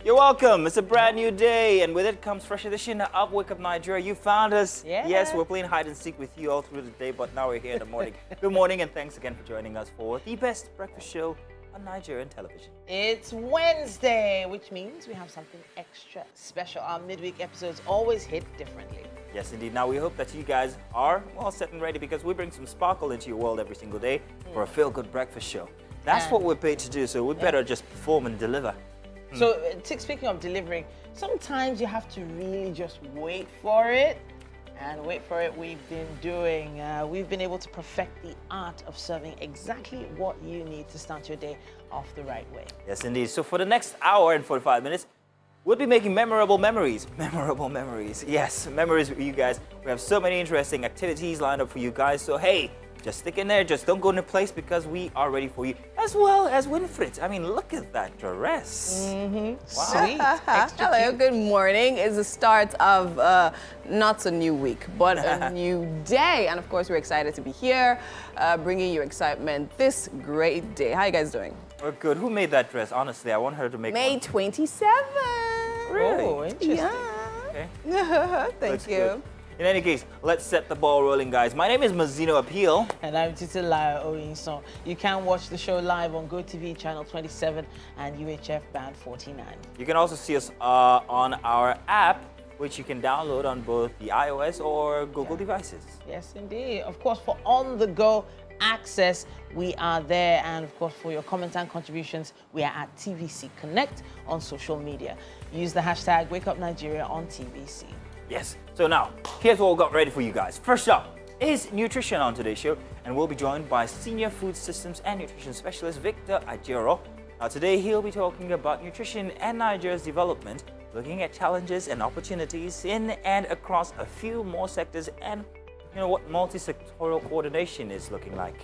You're welcome. It's a brand new day, and with it comes fresh edition of Wake Up Nigeria. You found us. Yeah. Yes, we're playing hide and seek with you all through the day, but now we're here in the morning. Good morning, and thanks again for joining us for the best breakfast show on Nigerian television. It's Wednesday, which means we have something extra special. Our midweek episodes always hit differently. Yes, indeed. Now, we hope that you guys are all set and ready because we bring some sparkle into your world every single day for a feel-good breakfast show. That's what we're paid to do, so we better just perform and deliver. So, speaking of delivering, sometimes you have to really just wait for it. And wait for it, we've been doing. We've been able to perfect the art of serving exactly what you need to start your day off the right way. Yes, indeed. So for the next hour and 45 minutes, we'll be making memorable memories. Memorable memories. Yes, memories with you guys. We have so many interesting activities lined up for you guys. So, hey, just stick in there. Just don't go in a place because we are ready for you. As well as Winfred. I mean, look at that dress. Wow. Sweet. Extra Hello, cute. good morning. It's the start of not a new week, but a new day. And of course, we're excited to be here, bringing you excitement this great day. How you guys doing? We're good. Who made that dress? Honestly, I want her to make May one. 27th. Really? Oh, interesting. Yeah. Okay. Thank Looks you. good. In any case, let's set the ball rolling, guys. My name is Mazino Appeal. And I'm Titilayo Oyinson. You can watch the show live on GOTV channel 27 and UHF band 49. You can also see us on our app, which you can download on both the iOS or Google devices. Yes, indeed. Of course, for on-the-go access, we are there. And of course, for your comments and contributions, we are at TVC Connect on social media. Use the hashtag WakeupNigeria on TVC. Yes. So now, here's what we got ready for you guys. First up is nutrition on today's show, and we'll be joined by Senior Food Systems and Nutrition Specialist Victor Ajero. Now today, he'll be talking about nutrition and Nigeria's development, looking at challenges and opportunities in and across a few more sectors and, you know, what multi-sectoral coordination is looking like.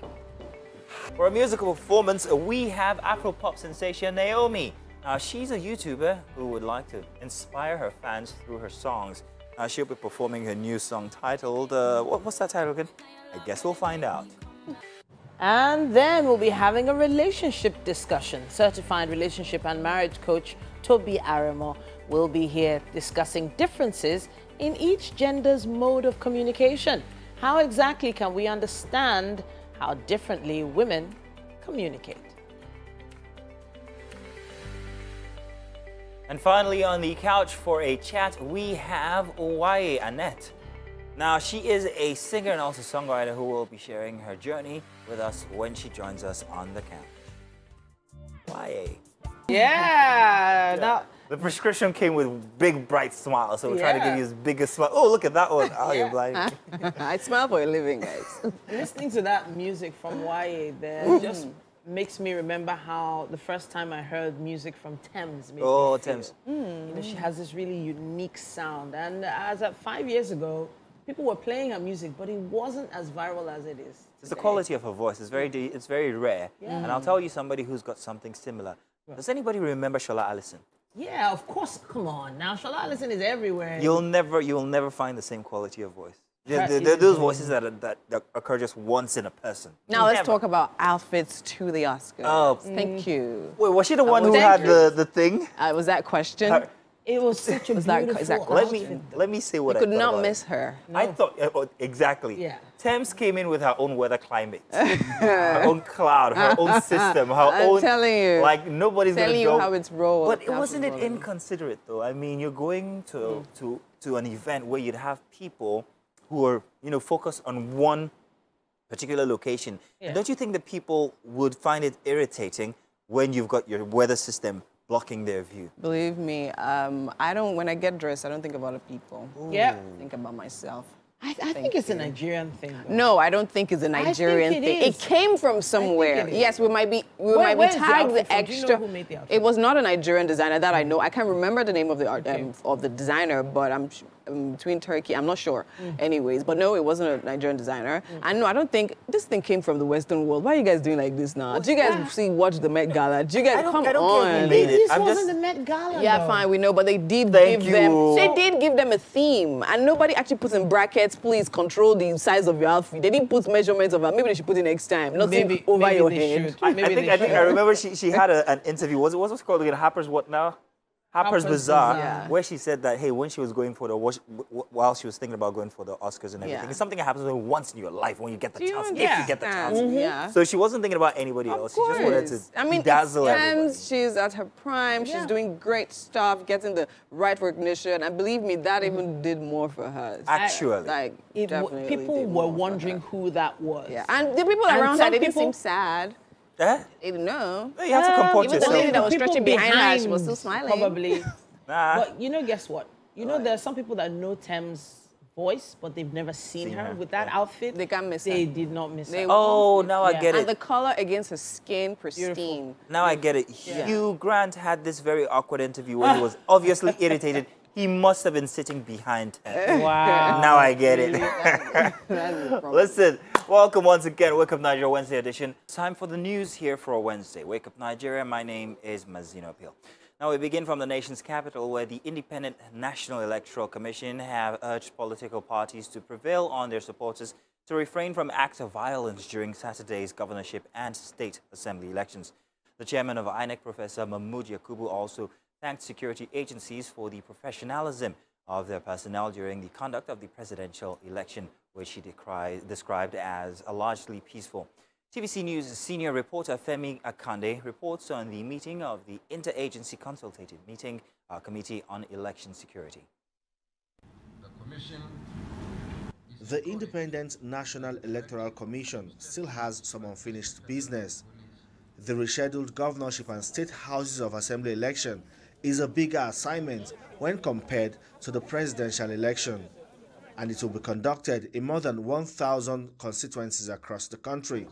For a musical performance, we have Afro-pop sensation Naomi. Now, she's a YouTuber who would like to inspire her fans through her songs. She'll be performing her new song titled, what's that title again? I guess we'll find out. And then we'll be having a relationship discussion. Certified relationship and marriage coach Toby Aramo will be here discussing differences in each gender's mode of communication. How exactly can we understand how differently women communicate? And finally, on the couch for a chat, we have Waye Annette. Now, she is a singer and also songwriter who will be sharing her journey with us when she joins us on the couch. Waye. Yeah. Now, The prescription came with big, bright smiles, so we're trying to give you as big a smile. Oh, look at that one. Oh, you're blind. I smile for a living, guys. listening to that music from Waye there just makes me remember how the first time I heard music from Thames made me feel. Thames. You know, she has this really unique sound. And as of 5 years ago, people were playing her music, but it wasn't as viral as it is today. It's the quality of her voice. It's very rare. Yeah. And I'll tell you somebody who's got something similar. Does anybody remember Shola Allison? Yeah, of course. Come on. Now, Shola Allison is everywhere. You'll never find the same quality of voice. Her There are those voices that occur just once in a person. Now let's talk about outfits to the Oscars. Oh. Thank you. Wait, was she the one who had the thing? Was that question? It was such a Was that- beautiful is that outfit. Let me say what You I could thought not about miss it. her. I thought exactly. Yeah. Thames came in with her own weather climate, her own cloud, her own system, her I'm own. telling you. Like nobody's gonna Telling you go. how it's rolled. But how wasn't it's it rolling. inconsiderate though? I mean, you're going to an event where you'd have people who are focused on one particular location. Yeah. Don't you think that people would find it irritating when you've got your weather system blocking their view? Believe me, when I get dressed, I don't think about the people. Yeah. I think about myself. I think it's a Nigerian thing. though. No, I don't think it's a Nigerian it thing. is. It came from somewhere. it is. Yes, we might be Where is the tagged outfit the from? Do you know extra. who made the outfit? It was not a Nigerian designer that I know. I can't remember the name of the designer, but I'm between Turkey. I'm not sure. Anyways, but no, it wasn't a Nigerian designer. And no, I don't think this thing came from the Western world. Why are you guys doing like this now? Do you guys watch the Met Gala? Do you guys come I don't on? care who made it. This I'm wasn't just- the Met Gala. Yeah, though. fine, we know, but they did Thank give them. you. They did give them a theme, and nobody actually put in brackets. Please control the size of your outfit. They didn't put measurements of it. Maybe they should put it next time. Nothing over maybe your they head. should. I Maybe think they I should. remember she had an interview. What's it called again? Harper's what now? Harper's Bazaar, Yeah. where she said that, hey, when she was going for the, while she was thinking about going for the Oscars and everything, Yeah. it's something that happens once in your life when you get the chance, if Yeah. you get the chance. Yeah. So she wasn't thinking about anybody else. She just wanted to I mean, dazzle everybody. she's at her prime. Yeah. She's doing great stuff, getting the right recognition. And believe me, that even did more for her. Actually. Like, definitely People did were more for wondering her. who that was. Yeah. And the people And around some her, they didn't people- seem sad. Eh? They didn't know. You have to comport even the yourself. lady that was People stretching behind her, she was still smiling. Probably. Nah. But you know, guess what? You know, there are some people that know Thames' voice, but they've never seen her. With that outfit, They can't miss They her. did not miss They- her. Oh, now I Yeah. get And it. the color against her skin, pristine. Now I get it. Hugh Grant had this very awkward interview where he was obviously irritated. He must have been sitting behind her. Wow. Now I get it. That's the problem. Listen, welcome once again, Wake Up Nigeria Wednesday edition. Time for the news here for a Wednesday. Wake Up Nigeria, my name is Mazino Appeal. Now we begin from the nation's capital, where the Independent National Electoral Commission have urged political parties to prevail on their supporters to refrain from acts of violence during Saturday's governorship and state assembly elections. The chairman of INEC, Professor Mahmood Yakubu, also thanked security agencies for the professionalism of their personnel during the conduct of the presidential election, which he described as a largely peaceful. TVC News senior reporter Femi Akande reports on the meeting of the Interagency Consultative Committee on Election Security. The Independent National Electoral Commission still has some unfinished business. The rescheduled governorship and state houses of assembly election is a bigger assignment when compared to the presidential election, and it will be conducted in more than 1,000 constituencies across the country.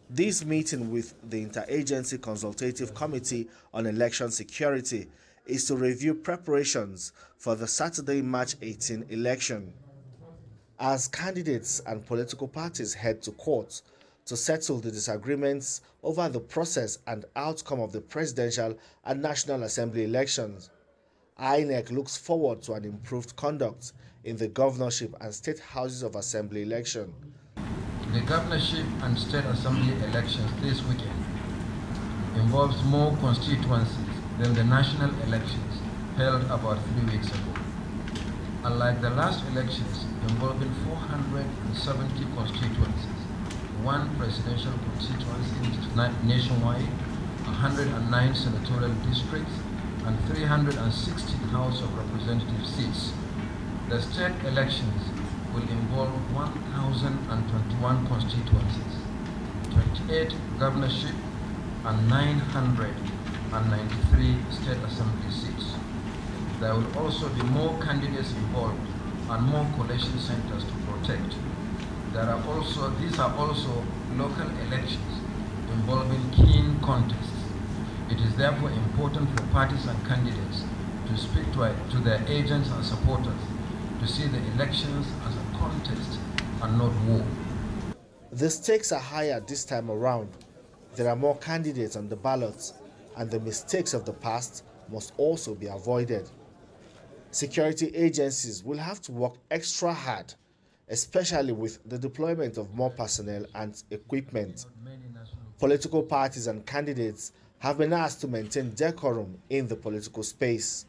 This meeting with the Interagency Consultative Committee on Election Security is to review preparations for the Saturday, March 18 election. As candidates and political parties head to court to settle the disagreements over the process and outcome of the presidential and National Assembly elections, INEC looks forward to an improved conduct in the governorship and state houses of assembly election. The governorship and state assembly elections this weekend involves more constituencies than the national elections held about 3 weeks ago. Unlike the last elections involving 470 constituencies, one presidential constituency nationwide, 109 senatorial districts, and 360 House of Representative seats, the state elections will involve 1,021 constituencies, 28 governorship, and 993 state assembly seats. There will also be more candidates involved and more collation centers to protect. These are also local elections involving keen contests. It is therefore important for parties and candidates to speak to their agents and supporters to see the elections as a contest and not war. The stakes are higher this time around. There are more candidates on the ballot, and the mistakes of the past must also be avoided. Security agencies will have to work extra hard, especially with the deployment of more personnel and equipment. Political parties and candidates have been asked to maintain decorum in the political space.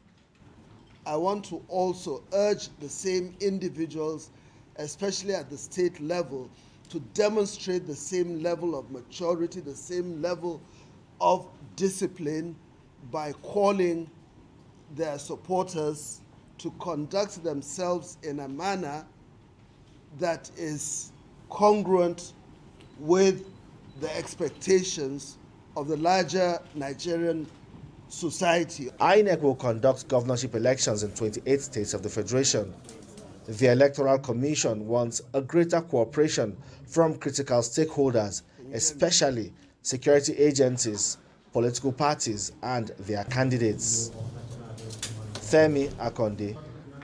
I want to also urge the same individuals, especially at the state level, to demonstrate the same level of maturity, the same level of discipline by calling their supporters to conduct themselves in a manner that is congruent with the expectations of the larger Nigerian society. INEC will conduct governorship elections in 28 states of the Federation. The Electoral Commission wants a greater cooperation from critical stakeholders, especially security agencies, political parties, and their candidates. Femi Akande,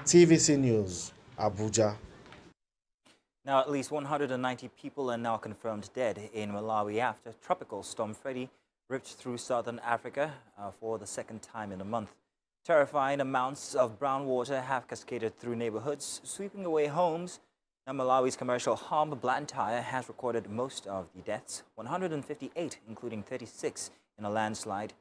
TVC News, Abuja. Now, at least 190 people are now confirmed dead in Malawi after Tropical Storm Freddy ripped through southern Africa for the second time in a month. Terrifying amounts of brown water have cascaded through neighborhoods, sweeping away homes. Now, Malawi's commercial hub, Blantyre, has recorded most of the deaths, 158, including 36 in a landslide.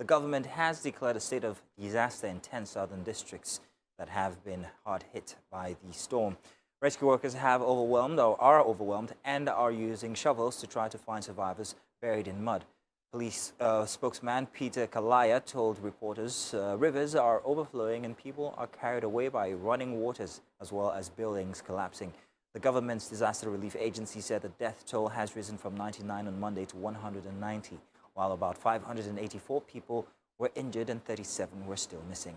The government has declared a state of disaster in 10 southern districts that have been hard hit by the storm. Rescue workers have overwhelmed or are overwhelmed and are using shovels to try to find survivors buried in mud. Police spokesman Peter Kalaya told reporters rivers are overflowing and people are carried away by running waters as well as buildings collapsing. The government's disaster relief agency said the death toll has risen from 99 on Monday to 190, while about 584 people were injured and 37 were still missing.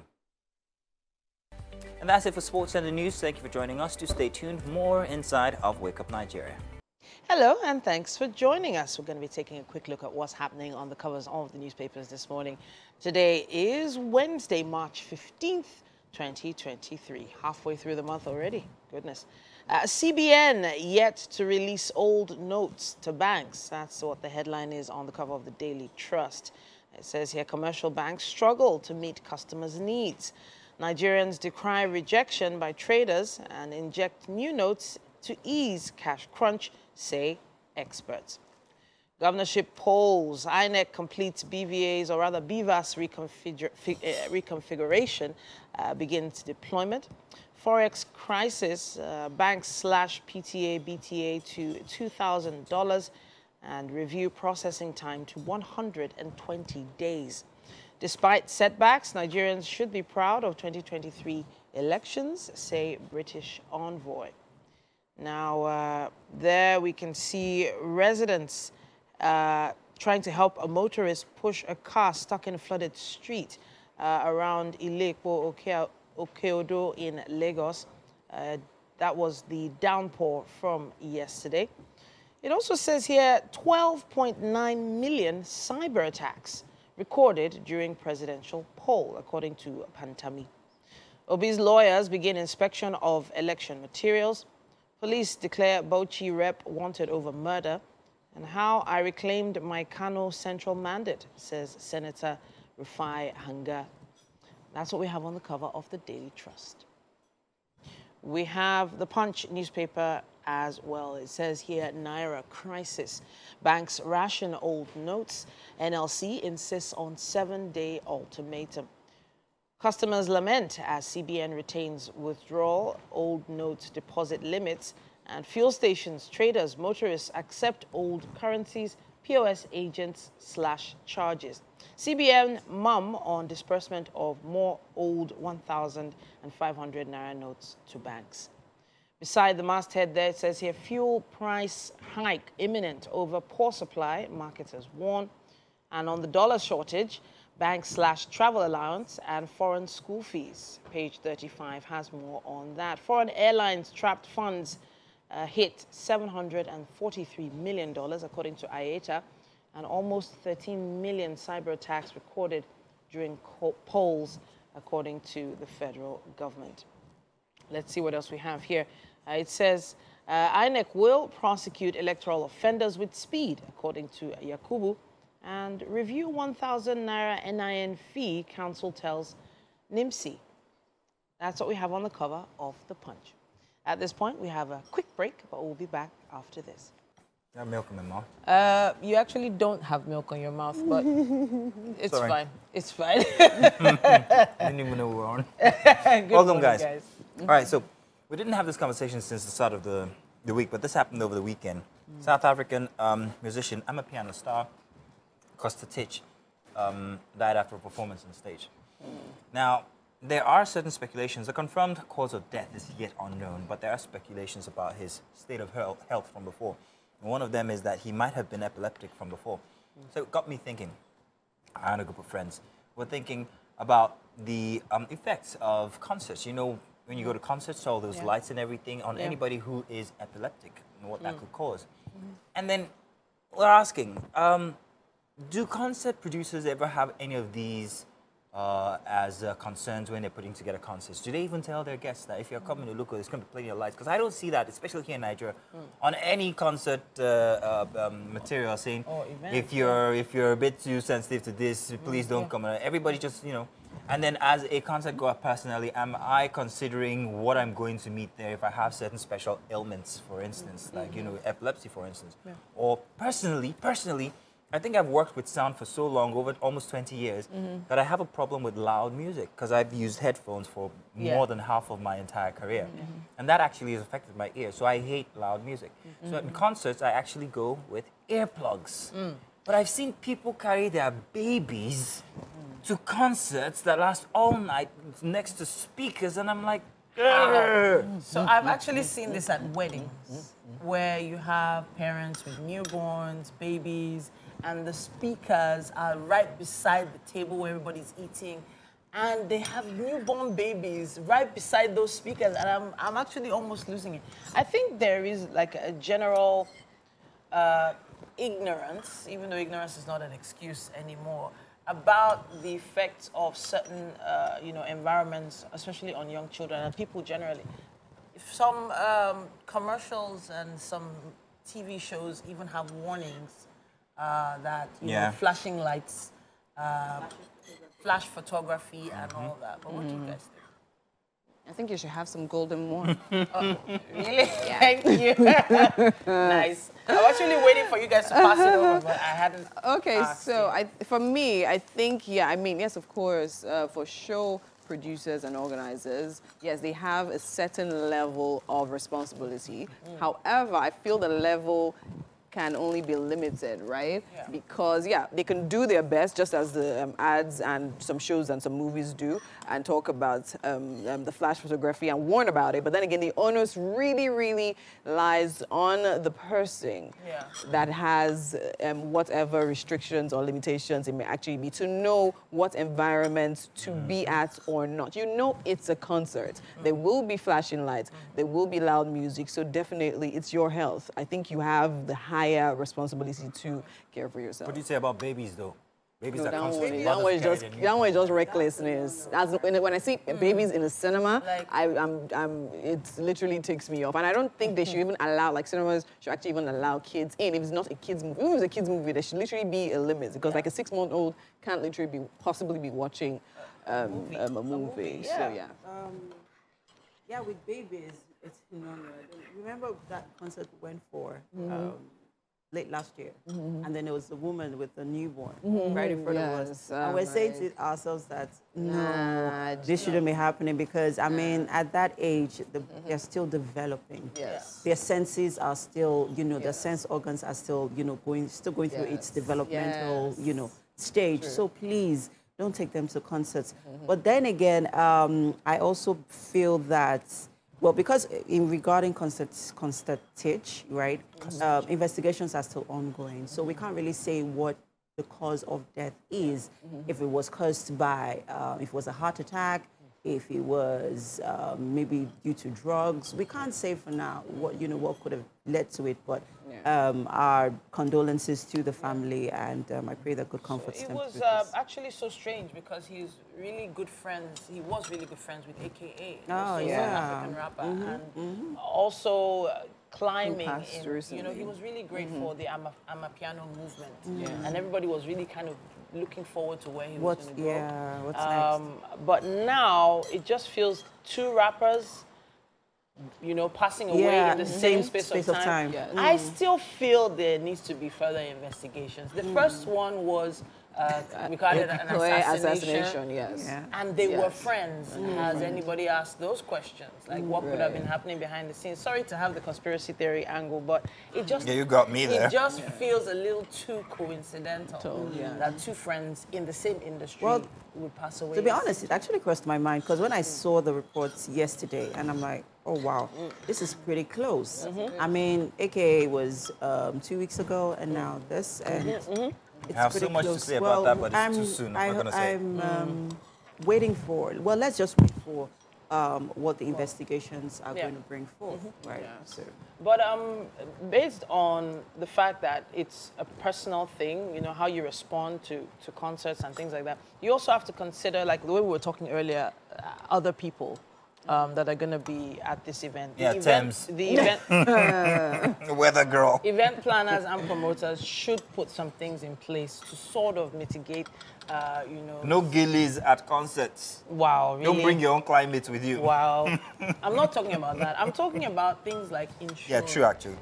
And that's it for Sports and the News. Thank you for joining us. Do stay tuned. More inside of Wake Up Nigeria. Hello, and thanks for joining us. We're going to be taking a quick look at what's happening on the covers of the newspapers this morning. Today is Wednesday, March 15th, 2023. Halfway through the month already. Goodness. CBN yet to release old notes to banks. That's what the headline is on the cover of the Daily Trust. It says here, commercial banks struggle to meet customers' needs. Nigerians decry rejection by traders and inject new notes to ease cash crunch, say experts. Governorship polls. INEC completes BVA's, or rather BVAS reconfiguration, begins deployment. Forex crisis, banks slash PTA, BTA to $2,000 and review processing time to 120 days. Despite setbacks, Nigerians should be proud of 2023 elections, say British envoy. Now, there we can see residents trying to help a motorist push a car stuck in a flooded street around Ilepo Okeodo in Lagos. That was the downpour from yesterday. It also says here 12.9 million cyber attacks recorded during presidential poll, according to Pantami. Obi's lawyers begin inspection of election materials. Police declare Bauchi rep wanted over murder. And how I reclaimed my Kano central mandate, says Senator Rufai Hanga. That's what we have on the cover of the Daily Trust. We have the Punch newspaper as well. It says here, Naira crisis. Banks ration old notes. NLC insists on 7-day ultimatum. Customers lament as CBN retains withdrawal, old note deposit limits, and fuel stations, traders, motorists accept old currencies, POS agents slash charges. CBN mum on disbursement of more old 1,500 Naira notes to banks. Beside the masthead there, it says here, fuel price hike imminent over poor supply, marketers warn. And on the dollar shortage, bank slash travel allowance and foreign school fees. Page 35 has more on that. Foreign airlines trapped funds hit $743 million, according to IATA, and almost 13 million cyber attacks recorded during polls, according to the federal government. Let's see what else we have here. It says, INEC will prosecute electoral offenders with speed, according to Yakubu, and review 1,000 Naira NIN fee, council tells NIMSI. That's what we have on the cover of The Punch. At this point, we have a quick break, but we'll be back after this. You have milk in my mouth? You actually don't have milk on your mouth, but it's Sorry. fine. It's fine. I didn't even know we were on. Good Welcome, morning, guys. All right, so we didn't have this conversation since the start of the week, but this happened over the weekend. South African musician, I'm a piano star, Costa Titch, died after a performance on stage. Now, there are certain speculations. The confirmed cause of death is yet unknown, but there are speculations about his state of health from before. And one of them is that he might have been epileptic from before. So it got me thinking. I and a group of friends were thinking about the effects of concerts. You know, when you go to concerts, all those lights and everything on anybody who is epileptic and what that could cause. And then we're asking, do concert producers ever have any of these as concerns when they're putting together concerts? Do they even tell their guests that if you're coming to look, there's going to be plenty of lights? Because I don't see that, especially here in Nigeria, on any concert material saying, if you're a bit too sensitive to this, please don't come. Everybody just, you know. And then as a concert goer personally, am I considering what I'm going to meet there if I have certain special ailments, for instance, like, you know, epilepsy, for instance? Or personally, I think I've worked with sound for so long, over almost 20 years, that I have a problem with loud music because I've used headphones for more than half of my entire career. And that actually has affected my ear, so I hate loud music. So in concerts, I actually go with earplugs. But I've seen people carry their babies to concerts that last all night next to speakers, and I'm like, So I've actually seen this at weddings, where you have parents with newborns, babies, and the speakers are right beside the table where everybody's eating, and they have newborn babies right beside those speakers, and I'm actually almost losing it. I think there is like a general ignorance, even though ignorance is not an excuse anymore, about the effects of certain, environments, especially on young children and people generally. If some commercials and some TV shows even have warnings that, you know, flashing lights, flash photography and all that. But what do you guys think? I think you should have some golden one. Really? Yeah. Thank you. Nice. I was actually waiting for you guys to pass it over, but I hadn't. Okay, so for me, I think, yes, of course, for show producers and organizers, yes, they have a certain level of responsibility. However, I feel the level can only be limited, right? Yeah. Because, they can do their best, just as the ads and some shows and some movies do, and talk about the flash photography and warn about it. But then again, the onus really, really lies on the person that has whatever restrictions or limitations it may actually be, to know what environment to be at or not. You know it's a concert. There will be flashing lights. There will be loud music. So definitely, it's your health. I think you have the higher responsibility to care for yourself. What do you say about babies, though? Babies No, that constantly that one is just recklessness. When I see babies in a cinema, it literally takes me off. And I don't think they should even allow, like cinemas should actually even allow kids in. If it's not a kids movie, even if it's a kids movie, there should literally be a limit, because like a 6-month-old can't literally possibly be watching a movie. So yeah, with babies, it's phenomenal. Remember that concert we went for late last year, and then there was a woman with a newborn right in front of us, and we're saying to ourselves that no, this shouldn't be happening, because I mean, at that age, they're still developing. Yes, their senses are still, their sense organs are still, going through its developmental, stage. True. So please don't take them to concerts. But then again, I also feel that, well, because regarding concertage, right, investigations are still ongoing. So we can't really say what the cause of death is, if it was caused by, if it was a heart attack, if it was maybe due to drugs. We can't say for now what, what could have led to it, but our condolences to the family, and I pray that God comforts them. It was actually so strange, because he was really good friends with AKA, South African rapper, and also climbing in, he was really great for the Amapiano movement, and everybody was really kind of looking forward to where he was going to go. Yeah, what's next? But now it just feels two rappers, passing away in the same space of time. Yes. I still feel there needs to be further investigations. The first one was regarded an assassination, yes. Yeah. And they were friends. Has anybody asked those questions? Like, what could have been happening behind the scenes? Sorry to have the conspiracy theory angle, but it just... Yeah, you got me there. It just feels a little too coincidental that two friends in the same industry would pass away. To be honest, it actually crossed my mind, because when I saw the reports yesterday, and I'm like, oh, wow, this is pretty close. I mean, AKA was 2 weeks ago, and now this, and it's I have so much close. to say about that, but it's too soon. I'm not going to say. I'm waiting for, well, let's just wait for what the investigations are going to bring forth, right? Yeah. So. But based on the fact that it's a personal thing, how you respond to concerts and things like that, you also have to consider, like the way we were talking earlier, other people that are going to be at this event. The event, weather girl. Event planners and promoters should put some things in place to sort of mitigate, No gillies at concerts. Wow, really? Don't bring your own climate with you. Wow. I'm not talking about that. I'm talking about things like insurance. Yeah, true, actually.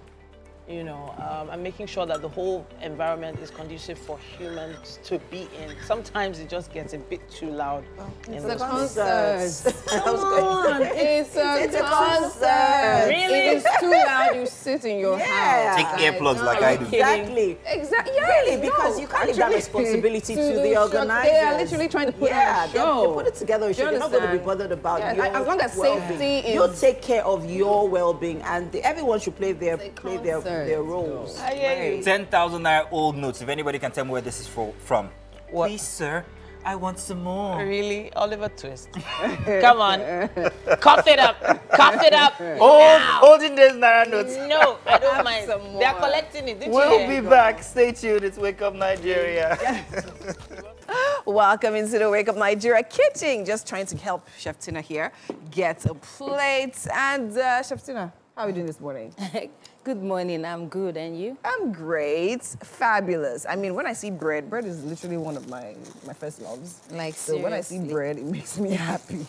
you know, and making sure that the whole environment is conducive for humans to be in. Sometimes it just gets a bit too loud. It's a concert. Come on, it's a concert. Really? If it's too loud, you sit in your house. Take earplugs like I do. Exactly. Exactly. Really, because you can't leave that responsibility to the organizers. They are literally trying to put on a show. They put it together. They're not going to be bothered about your as long as well-being. safety is... You'll take care of your well-being, and everyone should play their roles. I hear you. 10,000 naira old notes. If anybody can tell me where this is from. What? Please, sir, I want some more. Really? Oliver Twist. Come on. Cough it up. Cough it up. Holding these naira notes. No, I don't mind. They are collecting it. Didn't We'll you be hear? back. Stay tuned. It's Wake Up Nigeria. Welcome into the Wake Up Nigeria kitchen. Just trying to help Chef Tina here get a plate. And Chef Tina, how are you doing this morning? Good morning, I'm good, and you? I'm great, fabulous. I mean, when I see bread is literally one of my first loves. Like, so when I see seriously? bread, it makes me happy.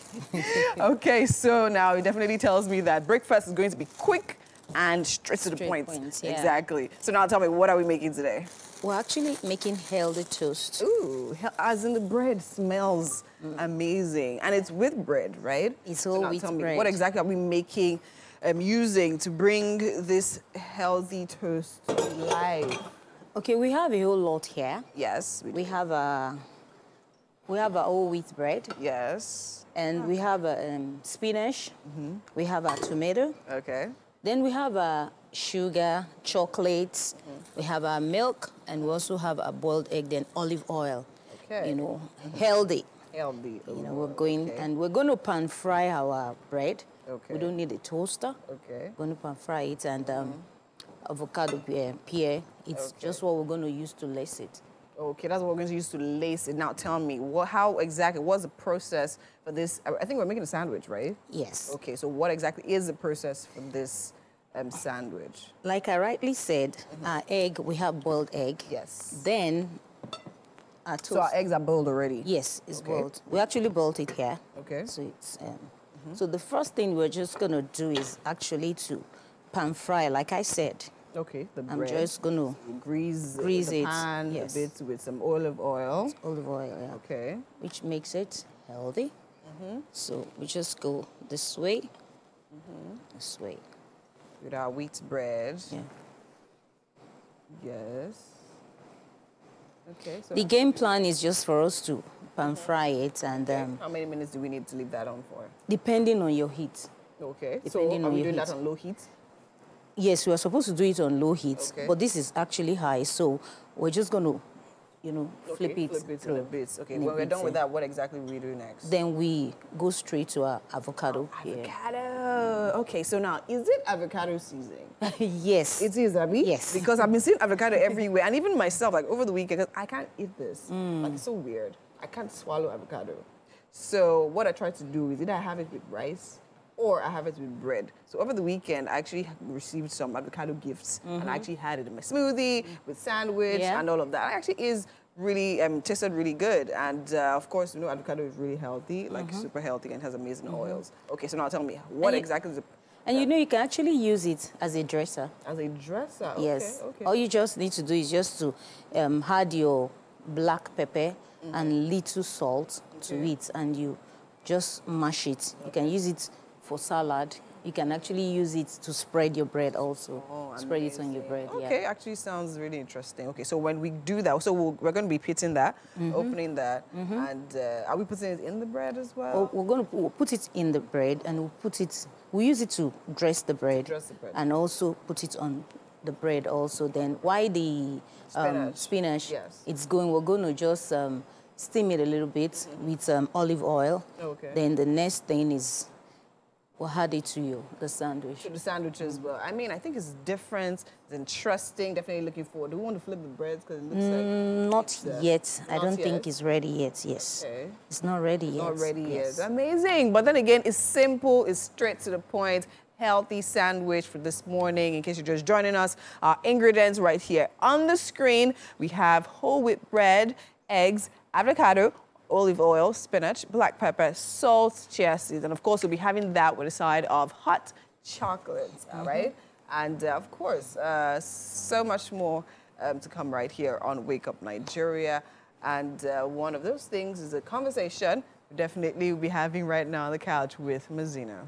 Okay, so now it definitely tells me that breakfast is going to be quick and straight to the point. Yeah. Exactly. So now tell me, what are we making today? We're actually making healthy toast. Ooh, as in the bread smells amazing. And it's with bread, right? It's So all now with tell me, bread. what exactly are we making, using to bring this healthy toast to life? Okay, we have a whole lot here. Yes. We have a whole wheat bread, Yes. and we have a spinach. We have a tomato. Okay. Then we have a sugar, chocolates. We have a milk, and we also have a boiled egg, then olive oil. Okay. You know, healthy. Healthy. You know, we're going to pan fry our bread. Okay. We don't need a toaster. Okay. We're going to pan fry it, and avocado pear. It's just what we're going to use to lace it. Okay, that's what we're going to use to lace it. Now tell me, how exactly, what's the process for this? I think we're making a sandwich, right? Yes. Okay, so what exactly is the process for this sandwich? Like I rightly said, our egg, we have boiled egg. Yes. Then our toast. So our eggs are boiled already? Yes, it's Okay. boiled. We actually boiled it here. Okay. So it's so the first thing we're just gonna do is actually to pan fry, like I said. Okay, the I'm bread. just gonna grease grease the it, pan yes. a bit with some olive oil. olive oil, yeah, Okay. which makes it healthy. So we just go this way, this way. With our wheat bread. Yeah. Yes. Okay, so The game plan is just for us to pan fry it, and how many minutes do we need to leave that on for? depending on your heat. Okay, so Depending are on we your doing that heat. on low heat? Yes, we are supposed to do it on low heat, Okay. but this is actually high, so we're just going to, you know, flip Okay, it flip it in through. the bits. Okay, in the when we're done bits, with yeah. that, what exactly will we do next? Then we go straight to our avocado. Avocado. Okay, so now, is it avocado season? Yes. It is, Abby? Yes. Because I've been seeing avocado everywhere, and even myself, like over the weekend, 'cause I can't eat this. Like, it's so weird. I can't swallow avocado. So what I try to do is either I have it with rice or I have it with bread. So over the weekend, I actually received some avocado gifts, and I actually had it in my smoothie, with sandwich, Yeah. and all of that. It actually is really, tasted really good. And of course, you know, avocado is really healthy, like super healthy, and has amazing oils. Okay, so now tell me, what And you- exactly is it? And you know, you can actually use it as a dresser. As a dresser? Yes. Okay, okay. All you just need to do is just to add your black pepper and little salt to it, and you just mash it. You can use it for salad. You can actually use it to spread your bread also. Spread it on your bread, Okay, yeah. actually sounds really interesting. Okay, so when we do that, so we're going to be pitting that, opening that, and are we putting it in the bread as well? We'll put it in the bread, and we'll use it to dress the bread. Dress the bread. And also put it on the bread also. Then while the spinach Yes. it's going, we're going to just steam it a little bit with olive oil. Okay. Then the next thing is we'll add it to the sandwich. To the sandwich as well. I mean, I think it's different, it's interesting, definitely looking forward. Do we want to flip the breads? Because it looks like... Not yet. I not don't yet? think it's ready yet, yes. Okay. It's not ready yet. Not ready yes. yet. Amazing. But then again, it's simple, it's straight to the point. Healthy sandwich for this morning. In case you're just joining us, our ingredients right here on the screen. We have whole wheat bread, eggs, avocado, olive oil, spinach, black pepper, salt, chia seeds, and of course we'll be having that with a side of hot chocolate. All right. And of course, so much more to come right here on Wake Up Nigeria. And one of those things is a conversation we definitely will be having right now on the couch with Mazina.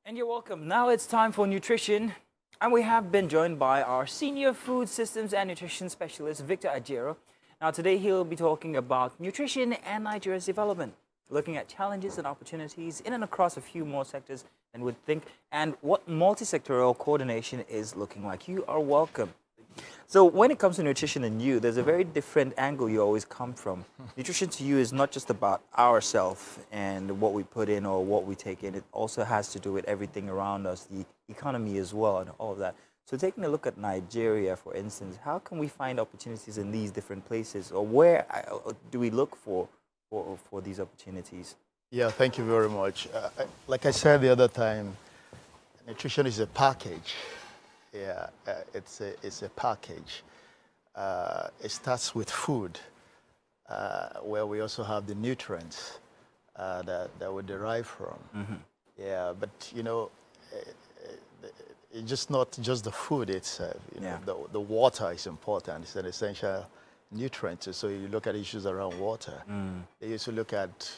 And you're welcome. Now it's time for nutrition. And we have been joined by our Senior Food Systems and Nutrition Specialist, Victor Ajero. Now today he'll be talking about nutrition and Nigeria's development, looking at challenges and opportunities in and across a few more sectors than we'd think, and what multi-sectoral coordination is looking like. You are welcome. So when it comes to nutrition and you, there's a very different angle you always come from. Nutrition to you is not just about ourselves and what we put in or what we take in. It also has to do with everything around us, the economy as well, and all of that. So taking a look at Nigeria, for instance, how can we find opportunities in these different places, or where do we look for these opportunities? Yeah, thank you very much. Like I said the other time, nutrition is a package. Yeah, it's a package. It starts with food, where we also have the nutrients that we derive from. Mm-hmm. Yeah, but you know, it's just not just the food itself. You know, the water is important. It's an essential nutrient. So you look at issues around water. They used to look at,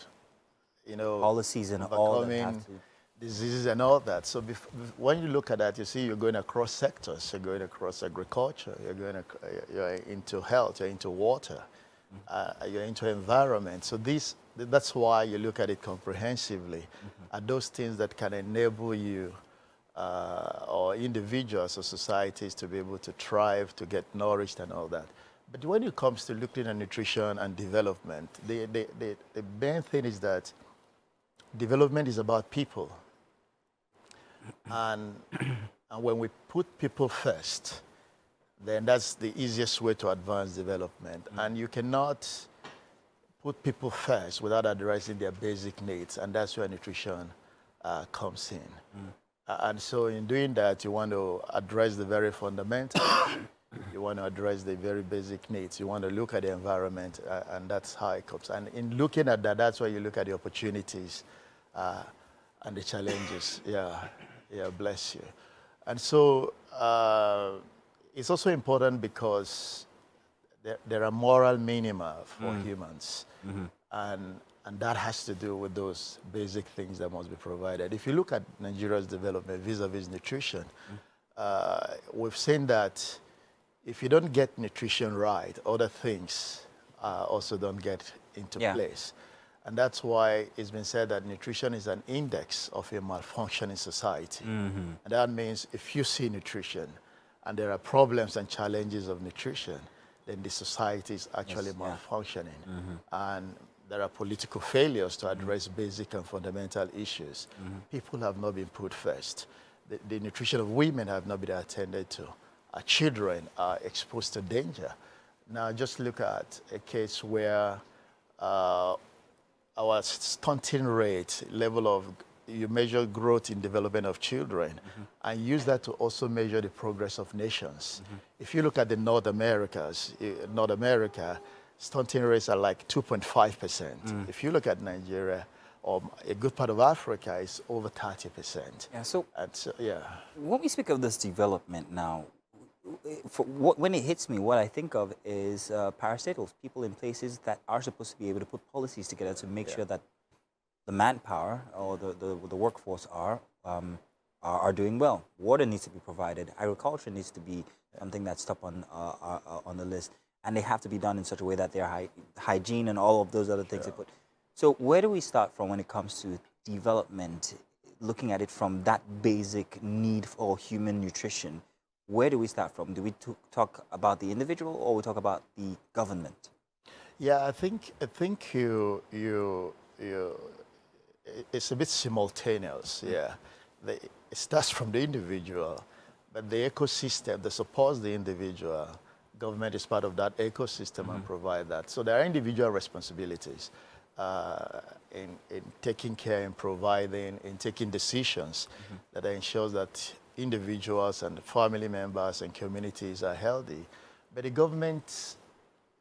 you know, policies and all that. Diseases and all that. So when you look at that, you see you're going across sectors. You're going across agriculture. You're into health. You're into water. You're into environment. So that's why you look at it comprehensively. At those things that can enable you or individuals or societies to be able to thrive, to get nourished and all that. But when it comes to looking at nutrition and development, the main thing is that development is about people. And when we put people first, then that's the easiest way to advance development. And you cannot put people first without addressing their basic needs, and that's where nutrition comes in. And so in doing that, you want to address the very fundamental. You want to address the very basic needs. You want to look at the environment, and that's how it comes. And in looking at that, that's why you look at the opportunities and the challenges. Yeah, bless you. And so it's also important because there are moral minima for humans. And that has to do with those basic things that must be provided. If you look at Nigeria's development vis-a-vis nutrition, we've seen that if you don't get nutrition right, other things also don't get into place. And that's why it's been said that nutrition is an index of a malfunctioning society. And that means if you see nutrition and there are problems and challenges of nutrition, then the society is actually malfunctioning. And there are political failures to address basic and fundamental issues. People have not been put first. The nutrition of women have not been attended to. Our children are exposed to danger. Now just look at a case where our stunting rate, level of, you measure growth in development of children, and use that to also measure the progress of nations. If you look at the North America, stunting rates are like 2.5%. If you look at Nigeria, or a good part of Africa, it's over 30%. Yeah, so, yeah. When we speak of this development now, when it hits me, what I think of is parastatals, people in places that are supposed to be able to put policies together to make sure that the manpower or the workforce are doing well. Water needs to be provided. Agriculture needs to be something that's top on the list. And they have to be done in such a way that they're hygiene and all of those other things they put. So where do we start from when it comes to development, looking at it from that basic need for human nutrition? Where do we start from? Do we talk about the individual, or we talk about the government? Yeah, I think it's a bit simultaneous. Yeah, it starts from the individual, but the ecosystem that supports the individual, government is part of that ecosystem and provide that. So there are individual responsibilities in taking care, in providing, in taking decisions that ensures that individuals and family members and communities are healthy. But the government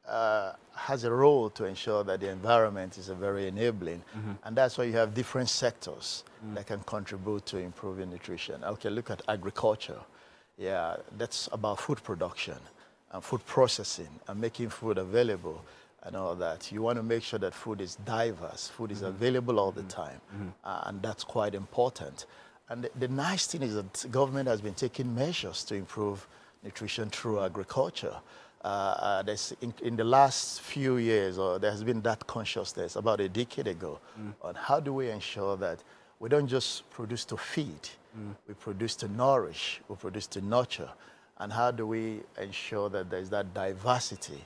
has a role to ensure that the environment is a very enabling. And that's why you have different sectors that can contribute to improving nutrition. Okay, look at agriculture. Yeah, that's about food production and food processing and making food available and all that. You want to make sure that food is diverse, food is available all the time, and that's quite important. And the nice thing is that the government has been taking measures to improve nutrition through agriculture. In the last few years, there has been that consciousness about a decade ago on how do we ensure that we don't just produce to feed, we produce to nourish, we produce to nurture, and how do we ensure that there's that diversity.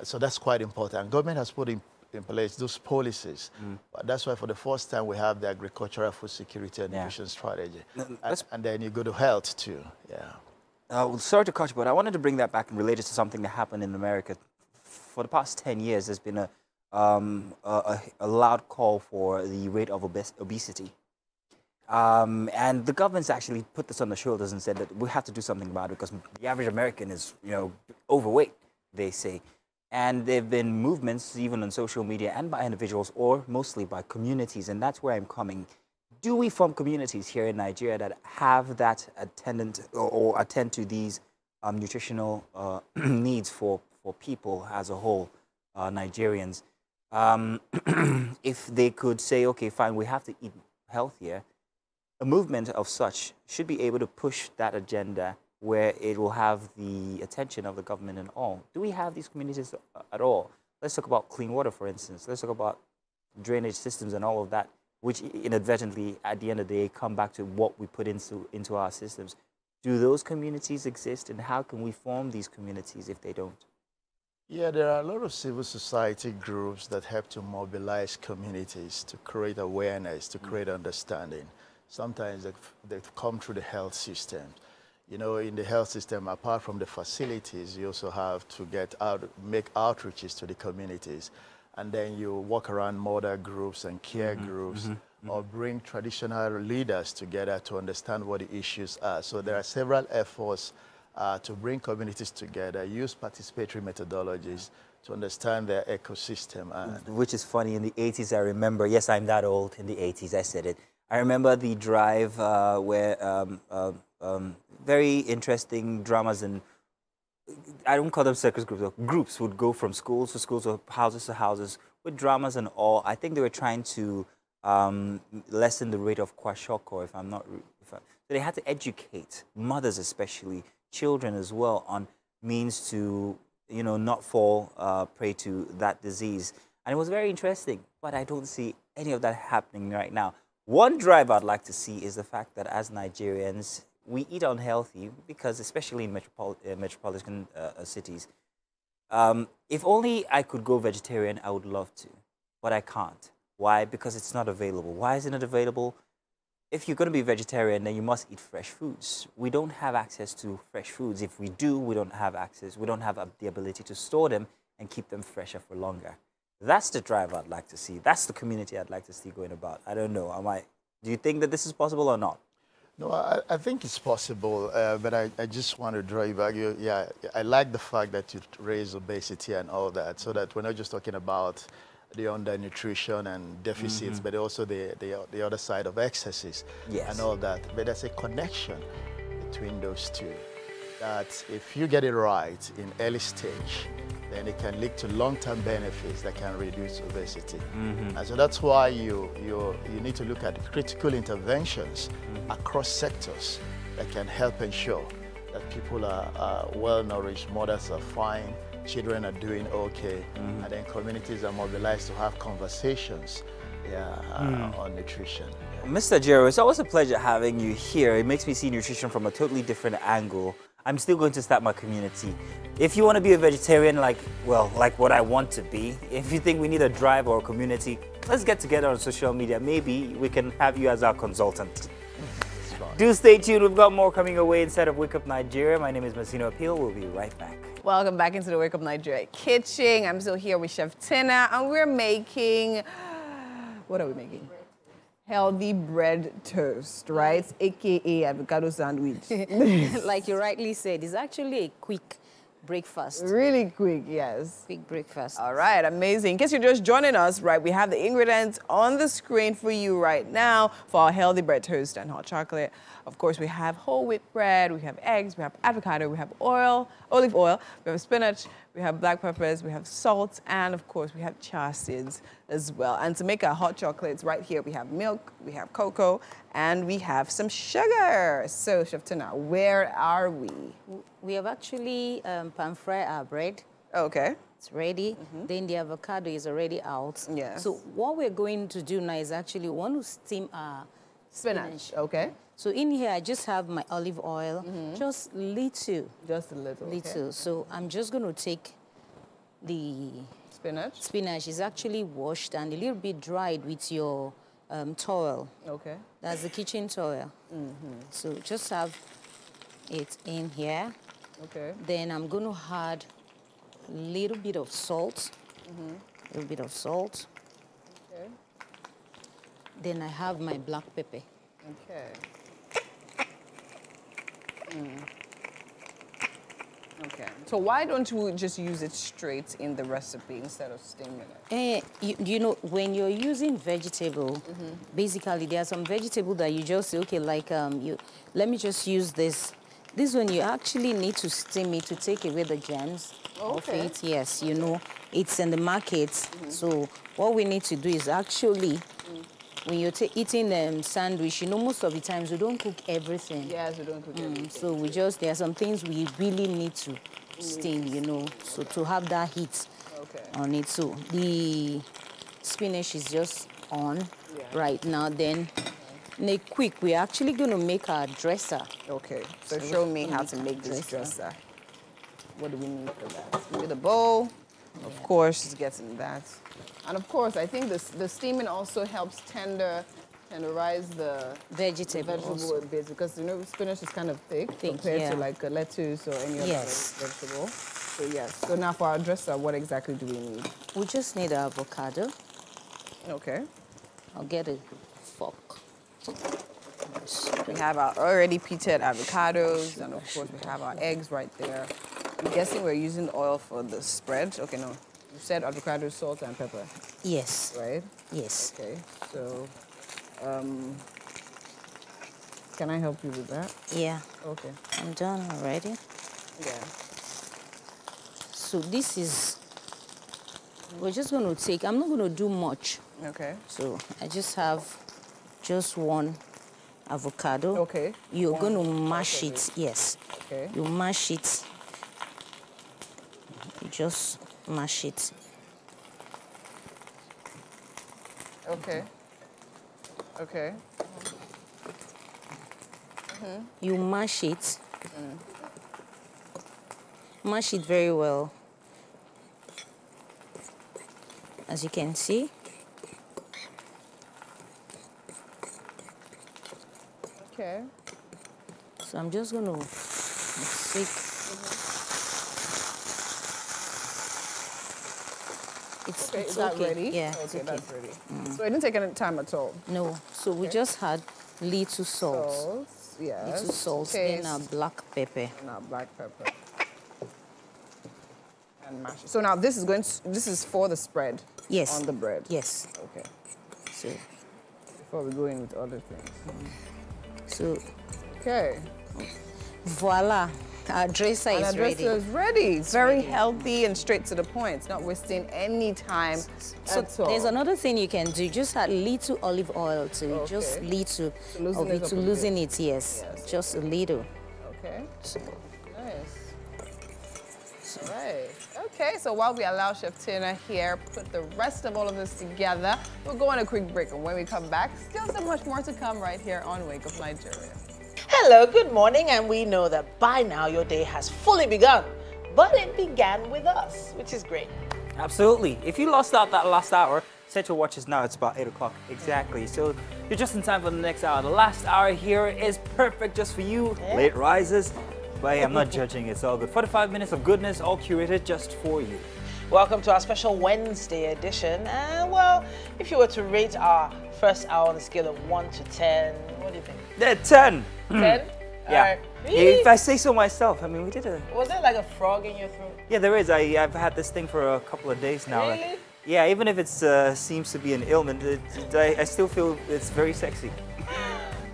So that's quite important. And government has put in place those policies. But that's why for the first time we have the agricultural food security and nutrition strategy. And then you go to health too. Yeah. Sorry to cut you, but I wanted to bring that back and relate it to something that happened in America. For the past 10 years, there's been a loud call for the rate of obesity. And the government's actually put this on the shoulders and said that we have to do something about it because the average American is, overweight, they say. And there have been movements, even on social media and by individuals, or mostly by communities, and that's where I'm coming. Do we form communities here in Nigeria that have that attend to these nutritional needs for people as a whole, Nigerians? If they could say, okay, fine, we have to eat healthier, a movement of such should be able to push that agenda where it will have the attention of the government and all. Do we have these communities at all? Let's talk about clean water, for instance. Let's talk about drainage systems and all of that, which inadvertently, at the end of the day, come back to what we put into our systems. Do those communities exist, and how can we form these communities if they don't? Yeah, there are a lot of civil society groups that help to mobilize communities, to create awareness, to create understanding. Sometimes they've come through the health system. In the health system, apart from the facilities, you also have to make outreaches to the communities. And then you walk around mother groups and care groups, or bring traditional leaders together to understand what the issues are. So there are several efforts to bring communities together, use participatory methodologies to understand their ecosystem. Which is funny, in the 80s, I remember, yes, I'm that old, in the 80s, I said it. I remember the drive where very interesting dramas, and I don't call them circus groups, groups would go from schools to schools or houses to houses with dramas and all. I think they were trying to lessen the rate of kwashiorkor, if I'm not... So they had to educate mothers, especially children as well, on means to, not fall prey to that disease. And it was very interesting, but I don't see any of that happening right now. One drive I'd like to see is the fact that as Nigerians, we eat unhealthy because, especially in metropolitan cities, if only I could go vegetarian, I would love to, but I can't. Why? Because it's not available. Why isn't it available? If you're going to be vegetarian, then you must eat fresh foods. We don't have access to fresh foods. If we do, we don't have access. We don't have the ability to store them and keep them fresher for longer. That's the drive I'd like to see. That's the community I'd like to see going about. I don't know. Do you think that this is possible or not? No, I think it's possible, but I just want to drive back. Yeah, I like the fact that you raise obesity and all that, so that we're not just talking about the undernutrition and deficits, but also the other side of excesses and all that. But there's a connection between those two, that if you get it right in early stage, then it can lead to long-term benefits that can reduce obesity. And so that's why you need to look at critical interventions across sectors that can help ensure that people are well-nourished, mothers are fine, children are doing okay, and then communities are mobilized to have conversations on nutrition. Mr. Jero, it's always a pleasure having you here. It makes me see nutrition from a totally different angle. I'm still going to start my community. If you want to be a vegetarian like what I want to be, if you think we need a drive or a community, let's get together on social media. Maybe we can have you as our consultant. Do stay tuned. We've got more coming away inside of Wake Up Nigeria. My name is Masino Appeal. We'll be right back. Welcome back into the Wake Up Nigeria kitchen. I'm still here with Chef Tina, and we're making... What are we making? Healthy bread toast, right? AKA avocado sandwich. Like you rightly said, it's actually a quick breakfast. Really quick, yes. Quick breakfast. All right, amazing. In case you're just joining us, right, we have the ingredients on the screen for you right now for our healthy bread toast and hot chocolate. Of course, we have whole wheat bread, we have eggs, we have avocado, we have olive oil, we have spinach, we have black peppers, we have salt, and of course, we have chia seeds as well. And to make our hot chocolates, right here, we have milk, we have cocoa, and we have some sugar. So, Chef Tina, where are we? We have actually pan-fried our bread. Okay. It's ready. Then the avocado is already out. Yes. So what we're going to do now is actually we want to steam our spinach. Okay. So in here, I just have my olive oil, just little. Just a little. Little. Okay. So I'm just going to take the Spinach. spinach. Is actually washed and a little bit dried with your towel. Okay. That's the kitchen towel. So just have it in here. Okay. Then I'm going to add a little bit of salt. A little bit of salt. Okay. Then I have my black pepper. Okay. Okay. So why don't we just use it straight in the recipe instead of steaming it? You know, when you're using vegetable, basically there are some vegetable that you just say, okay, like let me just use this. This one you actually need to steam it to take away the germs of it. Yes, you know, it's in the market. So what we need to do is actually, when you're eating sandwich, you know, most of the times we don't cook everything. Yes, we don't cook everything. So we just, there are some things we really need to steam, you know, so to have that heat on it. So the spinach is just on right now. Then, in a quick, we're actually going to make our dresser. Okay, so show me how to make this dresser. What do we need for that? We need a bowl. Of course, it's getting that. And of course, I think the steaming also helps tenderize the vegetable a bit because, you know, spinach is kind of thick compared to like a lettuce or any other vegetable. So yes. So now for our dresser, what exactly do we need? We just need avocado. Okay. I'll get a fork. We have our already peated avocados, and of course we have our eggs right there. I'm guessing we're using oil for the spread. Okay, no. You said avocado, salt, and pepper. Yes. Right? Yes. Okay, so can I help you with that? Yeah. Okay. I'm done already. Yeah. So this is, we're just going to take, I'm not going to do much. Okay. So I just have just one avocado. Okay. You're going to mash it, yes. Okay. You mash it. You just mash it. Okay. Okay. You mash it. Mash it very well. As you can see. Okay. So I'm just going to stick. Okay, is that ready? Yeah. Okay, that's ready. So it didn't take any time at all? No. So we just had little salt. Salt, yes. Little salt, then our black pepper. And our black pepper. And mash it. So now this is for the spread. Yes. On the bread. Yes. Okay. So before we go in with other things. So okay. Voila. Our dresser is ready. Our dresser is ready. It's very healthy and straight to the point. It's not wasting any time at all. There's another thing you can do. Just add little olive oil to it. Just little of it to loosen it, yes. Just a little. Okay. Nice. All right. Okay, so while we allow Chef Tina here put the rest of all of this together, we'll go on a quick break. And when we come back, still so much more to come right here on Wake Up Nigeria. Hello, good morning, and we know that by now your day has fully begun, but it began with us, which is great. Absolutely. If you lost out that last hour, set your watches now. It's about 8 o'clock exactly. So you're just in time for the next hour. The last hour here is perfect just for you, late risers. But hey, I'm not judging. It's all good. 45 minutes of goodness, all curated just for you. Welcome to our special Wednesday edition. And well, if you were to rate our first hour on a scale of 1 to 10, what do you think? Yeah, 10. 10? Yeah. right. Really? If I say so myself, I mean, we did a... Was there like a frog in your throat? Yeah, there is. I've had this thing for a couple of days now. Really? Yeah, even if it seems to be an ailment, I still feel it's very sexy.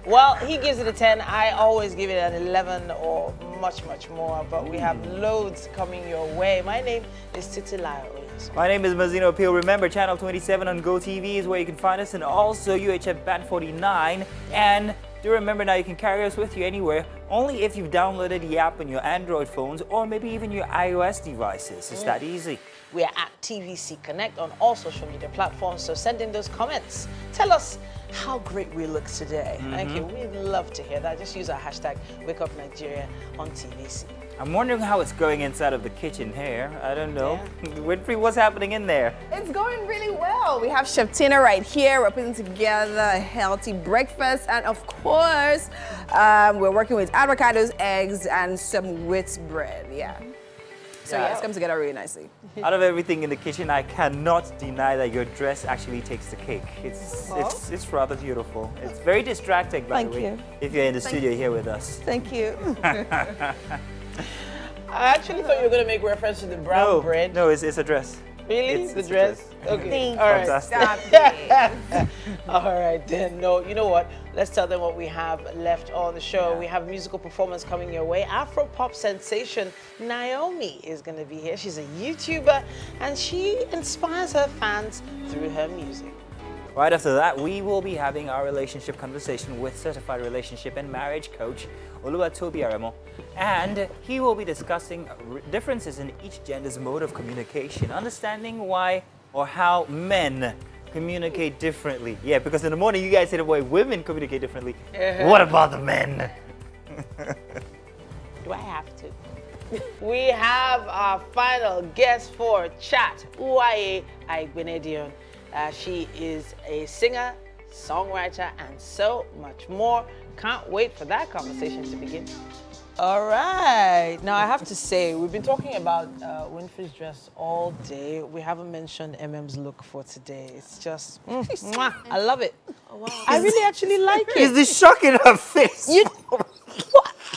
Well, he gives it a 10. I always give it an 11 or much, much more. But we have loads coming your way. My name is Titilayo. My name is Mazino Peel. Remember, Channel 27 on GOTV is where you can find us, and also UHF Band 49. And do remember now, you can carry us with you anywhere, only if you've downloaded the app on your Android phones or maybe even your iOS devices. It's that easy. We are at TVC Connect on all social media platforms, so send in those comments. Tell us how great we look today. Thank you. We'd love to hear that. Just use our hashtag WakeupNigeria on TVC. I'm wondering how it's going inside of the kitchen here. I don't know. Winfrey, what's happening in there? It's going really well. We have Chef Tina right here. We're putting together a healthy breakfast. And of course, we're working with avocados, eggs, and some wheat bread. Yeah. So yeah, it's come together really nicely. Out of everything in the kitchen, I cannot deny that your dress actually takes the cake. It's rather beautiful. It's very distracting, by the way, if you're in the studio here with us. Thank you. I actually thought you were going to make reference to the brown bread. No, it's a dress. Really? It's the a dress? dress. Okay. All right. Fantastic. All right, then. No, you know what? Let's tell them what we have left on the show. We have musical performance coming your way. Afro-pop sensation Naomi is going to be here. She's a YouTuber, and she inspires her fans through her music. Right after that, we will be having our relationship conversation with certified relationship and marriage coach Toby Aremo, and he will be discussing differences in each gender's mode of communication, understanding why or how men communicate differently. Yeah, because in the morning you guys said why women communicate differently. What about the men? Do I have to? We have our final guest for chat, Waye. She is a singer, songwriter, and so much more. Can't wait for that conversation to begin. All right. Now, I have to say, we've been talking about Winfrey's dress all day. We haven't mentioned MM's look for today. It's just, mwah, I love it. Oh, wow. I really actually like it. Is the shock in her face?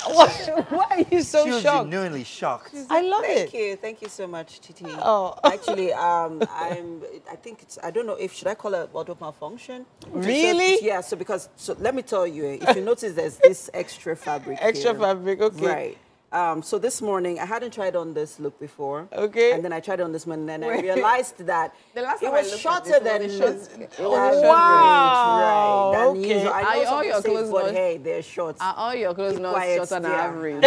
Why are you so shocked? She was genuinely shocked. I love it. Thank you. Thank you so much, Titi. Oh. Actually, I think it's, I don't know if, should I call it wardrobe malfunction? Really? So, so let me tell you, if you notice there's this extra fabric Extra here. fabric, okay. Right. So this morning, I hadn't tried on this look before. Okay. And then I tried on this one, and then I realized that it was was shorter than usual. Wow. Right. Okay. Usual. I know all your some clothes say, but not- hey, they're short. Are all your clothes Keep not quiet, shorter than yeah. average?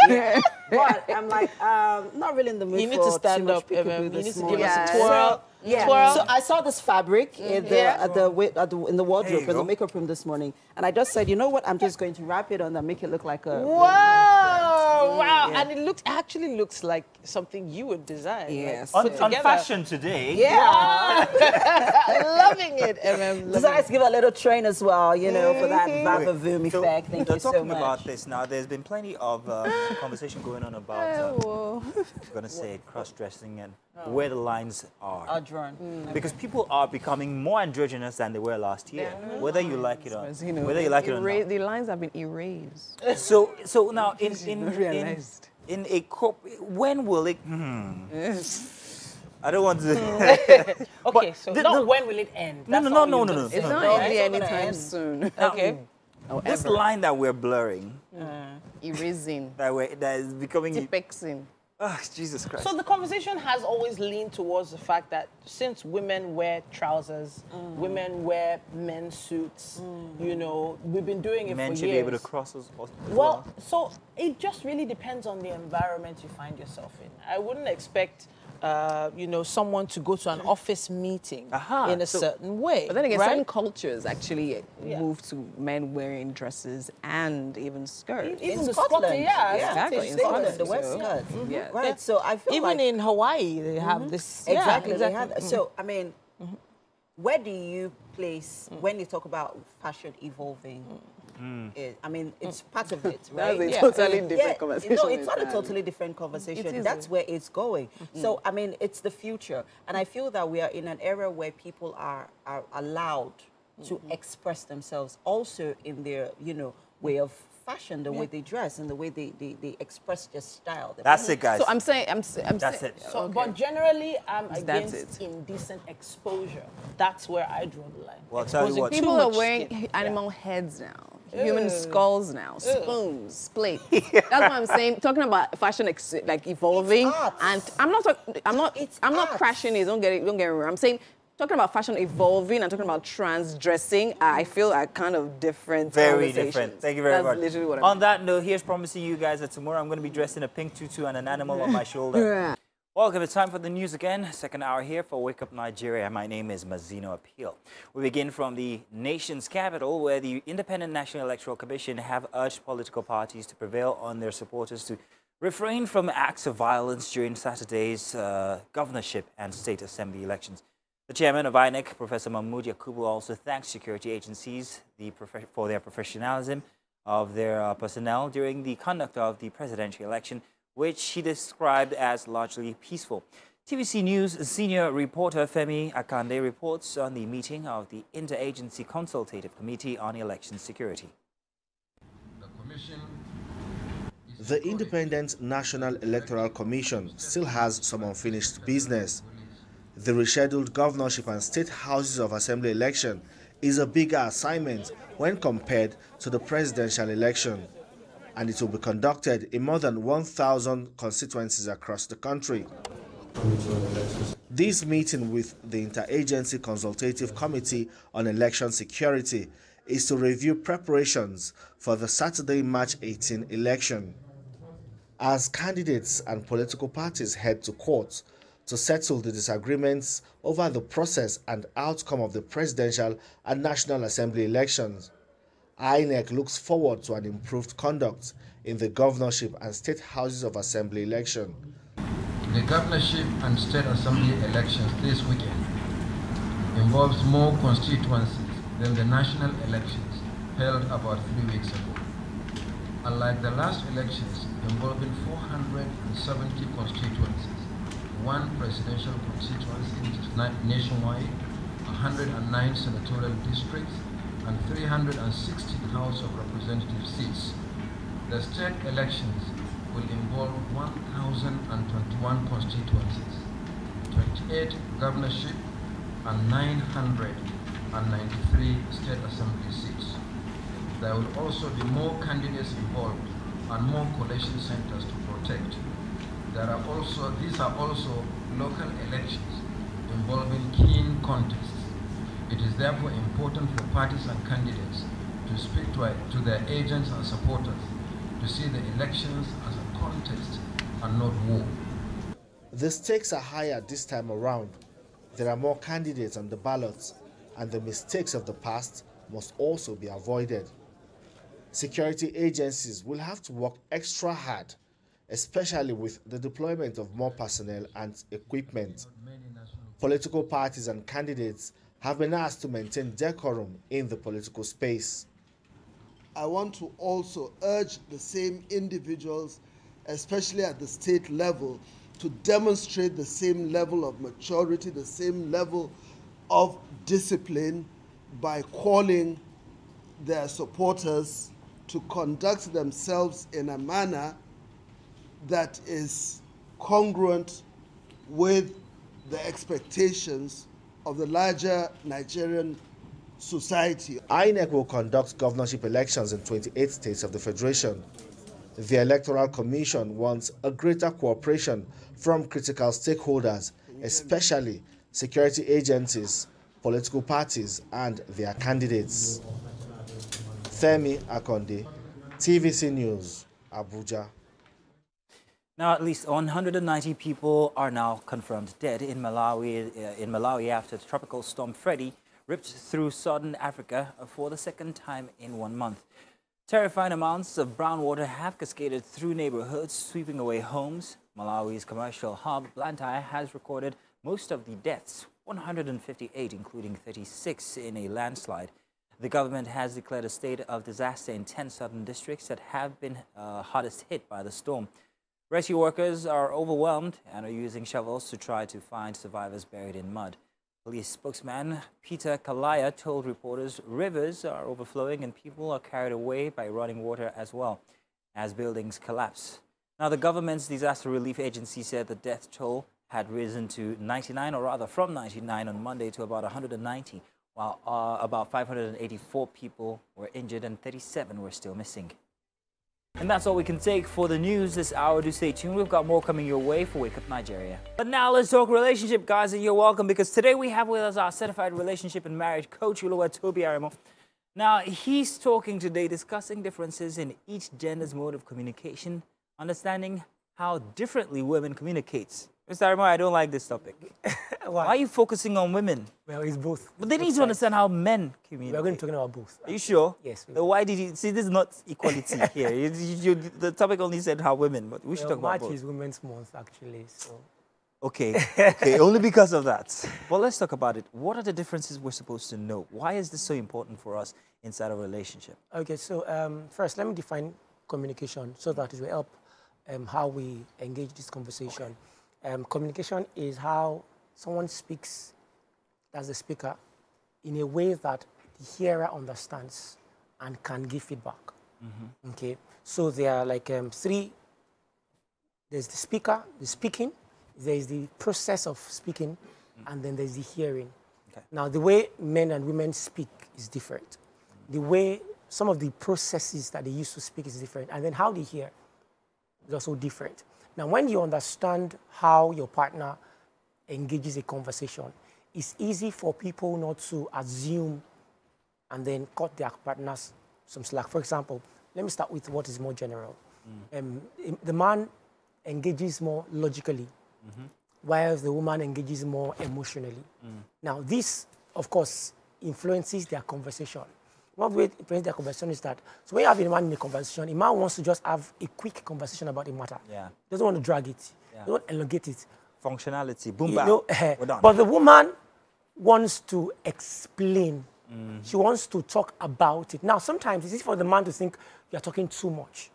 Yeah. But I'm like, not really in the mood You need for to stand too much up, peekaboo You this need to morning. give us a Yeah. twirl. Yeah. Twirl. So I saw this fabric in the wardrobe in the makeup room this morning, and I just said, you know what? I'm just going to wrap it on and make it look like a. Wow! Wow! Yeah. And it actually looks like something you would design. Yes. Like, On fashion today. Yeah. Loving it, MM. Decided to give a little train as well, you know, for that vavavoom So, effect. Thank you so talking much. about this now, there's been plenty of conversation going on about, I'm going to say, cross-dressing and where the lines are. Drawn. Because people are becoming more androgynous than they were last year, whether you like it or whether you like it or not. The lines have been erased. So now realized. in a when will it? I don't want to. Okay, so when will it end? No. It's not ending anytime soon. Okay. This line that we're blurring, Erasing. that is becoming. Tipexing. Oh, Jesus Christ. So the conversation has always leaned towards the fact that since women wear trousers, women wear men's suits, you know, we've been doing it Men for should years. be able to cross us. Well, so it just really depends on the environment you find yourself in. I wouldn't expect, you know, someone to go to an office meeting in a certain way. But then again, right? certain cultures actually move to men wearing dresses and even skirts. Even the Scotland. Scotland, yeah. Exactly. In Scotland, the West Skirt. Yeah. Right. So I feel Even like in Hawaii, they have this. exactly. Yeah, They have, so I mean, where do you place when you talk about fashion evolving? I mean, it's part of it, right? That's a totally different conversation. No, it's not a totally different conversation. It is. That's where it's going. So, I mean, it's the future. And I feel that we are in an era where people are allowed to express themselves also in their, you know, way of fashion, the way they dress, and the way they express their style. That's it, guys. So I'm saying, That's it. So, but generally, I'm That's against indecent exposure. That's where I draw the line. Well, I'll tell you Exposing what. too people are much wearing skin. animal heads now. Human skulls now, spoons, plates. Yeah. That's what I'm saying. Talking about fashion like evolving, It's art. and I'm not crashing it. Don't get me wrong. I'm saying talking about fashion evolving and talking about trans dressing. I feel are kind of different. Very conversations. different. Thank you very much. That's literally what On that note, here's promising you guys that tomorrow I'm going to be dressed in a pink tutu and an animal on my shoulder. Yeah. Welcome. It's time for the news again. Second hour here for Wake Up Nigeria. My name is Mazino Appeal. We begin from the nation's capital, where the Independent National Electoral Commission have urged political parties to prevail on their supporters to refrain from acts of violence during Saturday's governorship and state assembly elections. The chairman of INEC, Professor Mahmoud Yakubu, also thanked security agencies for their professionalism of their personnel during the conduct of the presidential election, which he described as largely peaceful. TVC News senior reporter Femi Akande reports on the meeting of the Interagency Consultative Committee on Election Security. The Independent National Electoral Commission still has some unfinished business. The rescheduled governorship and state houses of assembly election is a bigger assignment when compared to the presidential election, and it will be conducted in more than 1,000 constituencies across the country. This meeting with the Interagency Consultative Committee on Election Security is to review preparations for the Saturday, March 18 election. As candidates and political parties head to court to settle the disagreements over the process and outcome of the presidential and National Assembly elections, INEC looks forward to an improved conduct in the governorship and state houses of assembly election. The governorship and state assembly elections this weekend involves more constituencies than the national elections held about 3 weeks ago. Unlike the last elections involving 470 constituencies, one presidential constituency nationwide, 109 senatorial districts, and 316 House of Representative seats, the state elections will involve 1,021 constituencies, 28 governorship, and 993 state assembly seats. There will also be more candidates involved and more collation centers to protect. These are also local elections involving keen contests. It is therefore important for parties and candidates to speak to their agents and supporters to see the elections as a contest and not war. The stakes are higher this time around. There are more candidates on the ballots, and the mistakes of the past must also be avoided. Security agencies will have to work extra hard, especially with the deployment of more personnel and equipment. Political parties and candidates have been asked to maintain decorum in the political space. I want to also urge the same individuals, especially at the state level, to demonstrate the same level of maturity, the same level of discipline by calling their supporters to conduct themselves in a manner that is congruent with the expectations of the larger Nigerian society. INEC will conduct governorship elections in 28 states of the Federation. The Electoral Commission wants a greater cooperation from critical stakeholders, especially security agencies, political parties, and their candidates. Femi Akande, TVC News, Abuja. Now, at least 190 people are now confirmed dead in Malawi after Tropical Storm Freddy ripped through southern Africa for the second time in 1 month. Terrifying amounts of brown water have cascaded through neighborhoods, sweeping away homes. Malawi's commercial hub, Blantyre, has recorded most of the deaths, 158, including 36 in a landslide. The government has declared a state of disaster in 10 southern districts that have been hardest hit by the storm. Rescue workers are overwhelmed and are using shovels to try to find survivors buried in mud. Police spokesman Peter Kalaya told reporters rivers are overflowing and people are carried away by running water as well as buildings collapse. Now, the government's disaster relief agency said the death toll had risen to 99, or rather from 99 on Monday to about 190, while about 584 people were injured and 37 were still missing. And that's all we can take for the news this hour. Do stay tuned. We've got more coming your way for Wake Up Nigeria. But now let's talk relationship, guys, and you're welcome, because today we have with us our certified relationship and marriage coach, Toby Arimo. Now, he's talking today, discussing differences in each gender's mode of communication, understanding how differently women communicate. Mr. Arimo, I don't like this topic. Why are you focusing on women? Well, it's both. But they need to understand how men communicate. We're going to be talking about both. Are you sure? Yes. Why did you see? This is not equality here. The topic only said how women, but we should talk about both. March is Women's Month, actually. So. Okay. Okay. Only because of that. Well, let's talk about it. What are the differences we're supposed to know? Why is this so important for us inside a relationship? Okay. So first, let me define communication so that it will help how we engage this conversation. Okay. Communication is how someone speaks as the speaker in a way that the hearer understands and can give feedback. Mm-hmm. Okay, so there are like three. There's the speaker, the speaking, there's the process of speaking, and then there's the hearing. Okay. Now, the way men and women speak is different. The way some of the processes that they use to speak is different, and then how they hear is also different. Now, when you understand how your partner engages a conversation, it's easy for people not to assume and then cut their partners some slack. For example, let me start with what is more general. The man engages more logically, while the woman engages more emotionally. Now, this, of course, influences their conversation. One way to influence their conversation is that, so when you have a man in a conversation, a man wants to just have a quick conversation about a matter. Yeah. Doesn't want to drag it. Yeah. Doesn't want to elongate it. Functionality, boom, bam, we're done. But the woman wants to explain. She wants to talk about it. Now, sometimes it's easy for the man to think you're talking too much.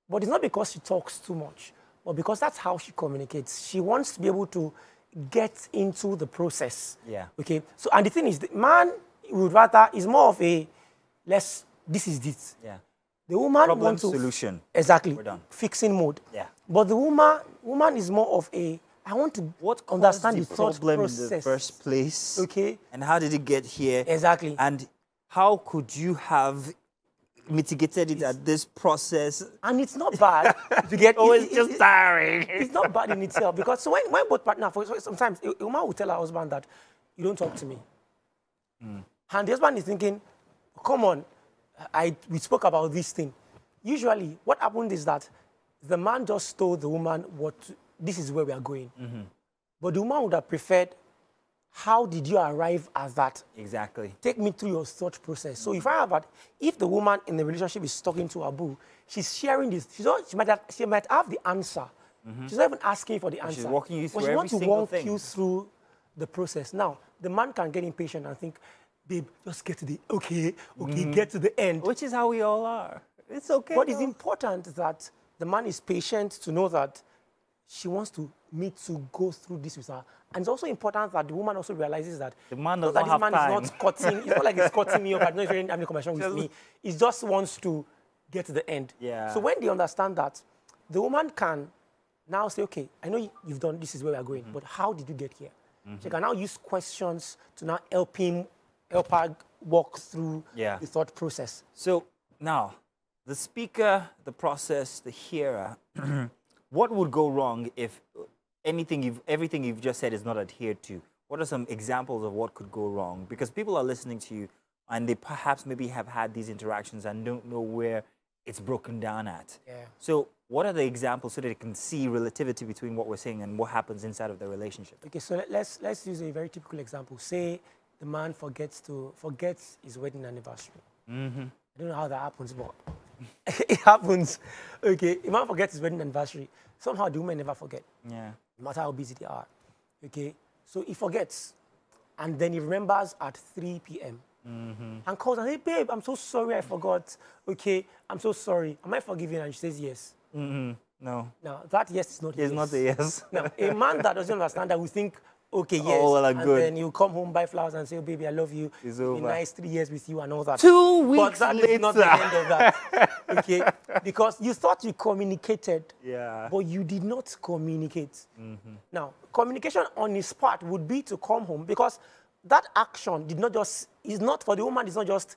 But it's not because she talks too much, but because that's how she communicates. She wants to be able to get into the process. Yeah. Okay. So, and the thing is, the man would rather, is more of a, this is this. Yeah. The woman wants to... solution. Exactly. We're done. Fixing mode. Yeah. But the woman is more of a, I want to understand the thought process. In the first place? Okay. And how did it get here? Exactly. And how could you have mitigated it at this process? And it's not bad to get... it's just tiring. It's not bad in itself, because so when both partners, sometimes a woman will tell her husband that, you don't talk to me. And the husband is thinking, come on, we spoke about this thing. Usually, what happened is that the man just told the woman this is where we are going. But the woman would have preferred, how did you arrive at that? Exactly. Take me through your thought process. So if the woman in the relationship is talking to her boo, she's sharing this. She might have the answer. She's not even asking for the answer. She's walking you through every single thing. She wants to walk you through the process. Now, the man can get impatient and think, babe, just get to the, get to the end. Which is how we all are. It's okay. But it's important that the man is patient to know that she wants me to go through this with her. And it's also important that the woman also realizes that the man does not have time. Is not cutting, it's not like he's cutting me up, I'm not having a conversation with me. He just wants to get to the end. Yeah. So when they understand that, the woman can now say, okay, I know you've done, this is where we are going, but how did you get here? She can now use questions to now help her walk through the thought process. So now, the speaker, the process, the hearer, what would go wrong if everything you've just said is not adhered to? What are some examples of what could go wrong? Because people are listening to you and they perhaps maybe have had these interactions and don't know where it's broken down at. Yeah. So what are the examples so that they can see relativity between what we're saying and what happens inside of the relationship? Okay, so let's use a very typical example. Say the man forgets his wedding anniversary. I don't know how that happens, but it happens. Okay, a man forgets his wedding anniversary. Somehow the women never forget. Yeah. No matter how busy they are. Okay, so he forgets, and then he remembers at 3 p.m. And calls and says, hey, babe, I'm so sorry I forgot. Okay, I'm so sorry. Am I forgiven? And she says yes. No. Now, that yes is not a yes. It's not a yes. Now, a man that doesn't understand that will think, Okay, yes. Oh, well, and good. then you come home, buy flowers, and say, oh, baby, I love you. It's Be over. nice, 3 years with you, and all that. 2 weeks But that later. is not the end of that. Okay? Because you thought you communicated, Yeah. but you did not communicate. Now, communication on his part would be to come home, because that action did not just, is not, for the woman, it's not just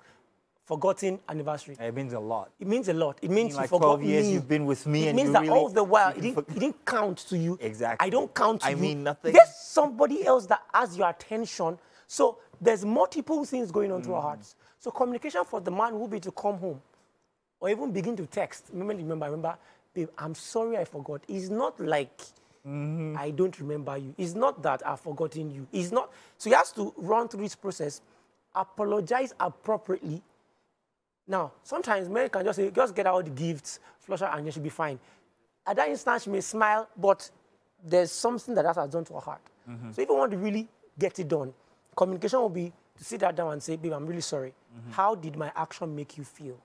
forgotten anniversary. It means a lot. It means a lot. It means you like forgot 12 years me. you've been with me, It and means you that really, all the while it didn't count to you. Exactly. I don't count to I you. mean nothing. There's somebody else that has your attention. So there's multiple things going on through our hearts. So communication for the man will be to come home, or even begin to text. Remember, babe, I'm sorry I forgot. It's not like I don't remember you. It's not that I've forgotten you. It's not. So he has to run through this process, apologize appropriately. Now, sometimes men can just say, just get out the gifts, flush her, and you should be fine. At that instant, she may smile, but there's something that has done to her heart. So if you want to really get it done, communication will be to sit that down and say, babe, I'm really sorry. How did my action make you feel?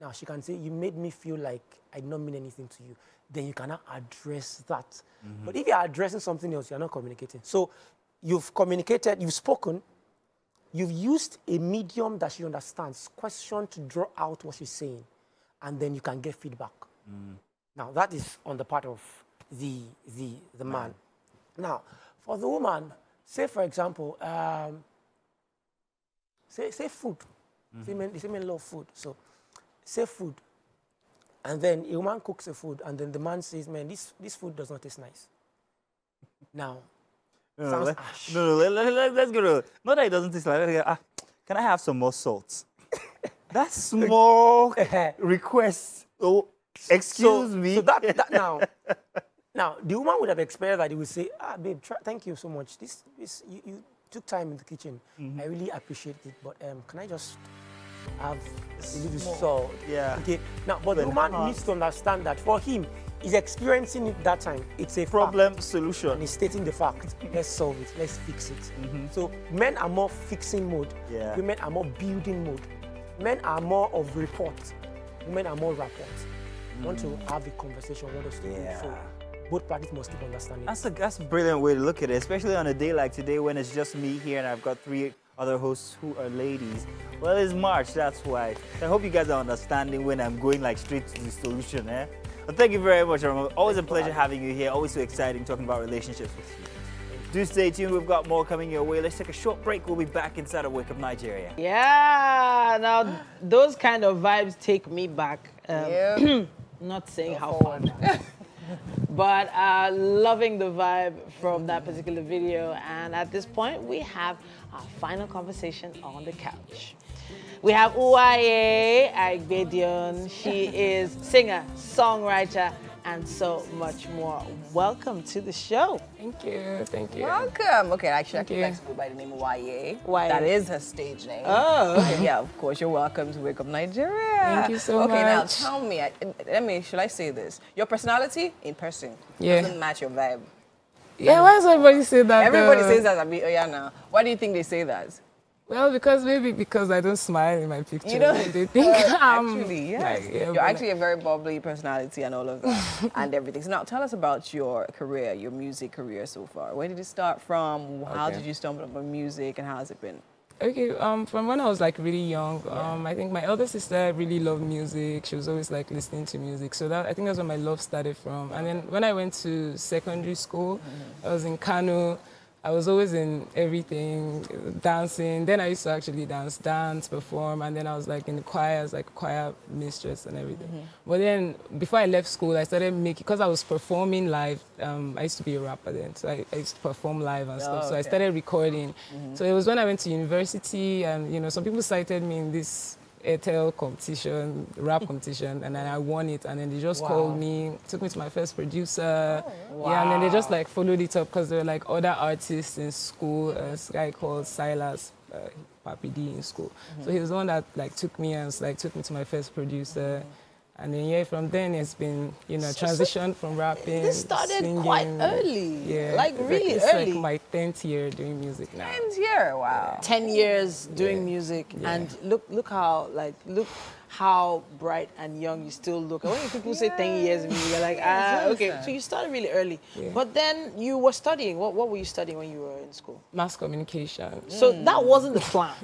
Now, she can say, you made me feel like I did not mean anything to you. Then you cannot address that. But if you're addressing something else, you're not communicating. So you've communicated, you've spoken, you've used a medium that she understands, question to draw out what she's saying, and then you can get feedback. Now, that is on the part of the man. Now, for the woman, say, for example, say food. Say men love food. So, say food. And then a woman cooks a food, and then the man says, man, this food does not taste nice. Now, let's go to it. Not that it doesn't taste like can I have some more salt? That's small request. Oh, excuse me. So that now, the woman would have expected that he would say, babe, thank you so much. You took time in the kitchen. I really appreciate it. But can I just have a little salt? Yeah. Okay. Now, but the woman needs to understand that for him, he's experiencing it that time. It's a problem fact. solution. And he's stating the fact. Let's solve it. Let's fix it. So men are more fixing mode. Yeah. Women are more building mode. Men are more of report. Women are more rapport. Want to have a conversation. What does to do? So both parties must keep understanding. That's a brilliant way to look at it, especially on a day like today when it's just me here and I've got 3 other hosts who are ladies. Well, it's March, that's why. I hope you guys are understanding when I'm going like straight to the solution, eh? Well, thank you very much, Aramo. Always a pleasure having you here. Always so exciting talking about relationships with you. Do stay tuned. We've got more coming your way. Let's take a short break. We'll be back inside of Wake Up Nigeria. Yeah, now those kind of vibes take me back. Not saying how far, but loving the vibe from that particular video. And at this point, we have our final conversation on the couch. We have Waye Agbedion. She is singer, songwriter, and so much more. Welcome to the show. Thank you. Thank you. Welcome. Okay, actually, I can flexible by the name of Waye. Waye. That is her stage name. Oh, okay. Yeah, of course. You're welcome to Wake Up Nigeria. Thank you so much. Okay, now tell me, should I say this? Your personality in person doesn't match your vibe. Yeah, why does everybody say that? Everybody says that. Now. Why do you think they say that? Well, maybe because I don't smile in my picture. You don't? They think actually, yes. like, You're actually a very bubbly personality and all of that and everything. So now tell us about your career, your music career so far. Where did it start from? How did you stumble upon music and how has it been? Okay, from when I was like really young, I think my elder sister really loved music. She was always like listening to music. So I think that's where my love started from. And then when I went to secondary school, I was in Kano. I was always in everything, dancing. Then I used to actually dance, perform, and then I was like in the choirs, like choir mistress and everything. But then before I left school, I started making, because I was performing live, I used to be a rapper then, so I used to perform live and stuff. So I started recording. So it was when I went to university, and you know, some people cited me in this Airtel competition, rap competition, and then I won it, and then they just called me, took me to my first producer, yeah, and then they just like followed it up because there were like other artists in school, this guy called Silas, Papi D in school, so he was the one that like took me and like took me to my first producer, and then yeah, from then it's been, you know, transition from rapping. This started singing, quite early, yeah, like really it's early. like my 10th year doing music now. 10th year, wow. 10 years doing music, and look how, like, look how bright and young you still look. And when people say 10 years, you're like, okay. So you started really early. Yeah. But then you were studying. What were you studying when you were in school? Mass communication. So that wasn't the plan.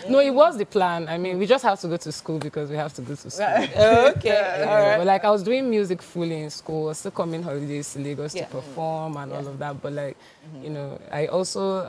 No, it was the plan. I mean, we just have to go to school because we have to go to school. Okay, all right. But like I was doing music fully in school. I was still coming holidays to Lagos to perform and all of that. But like, you know, I also,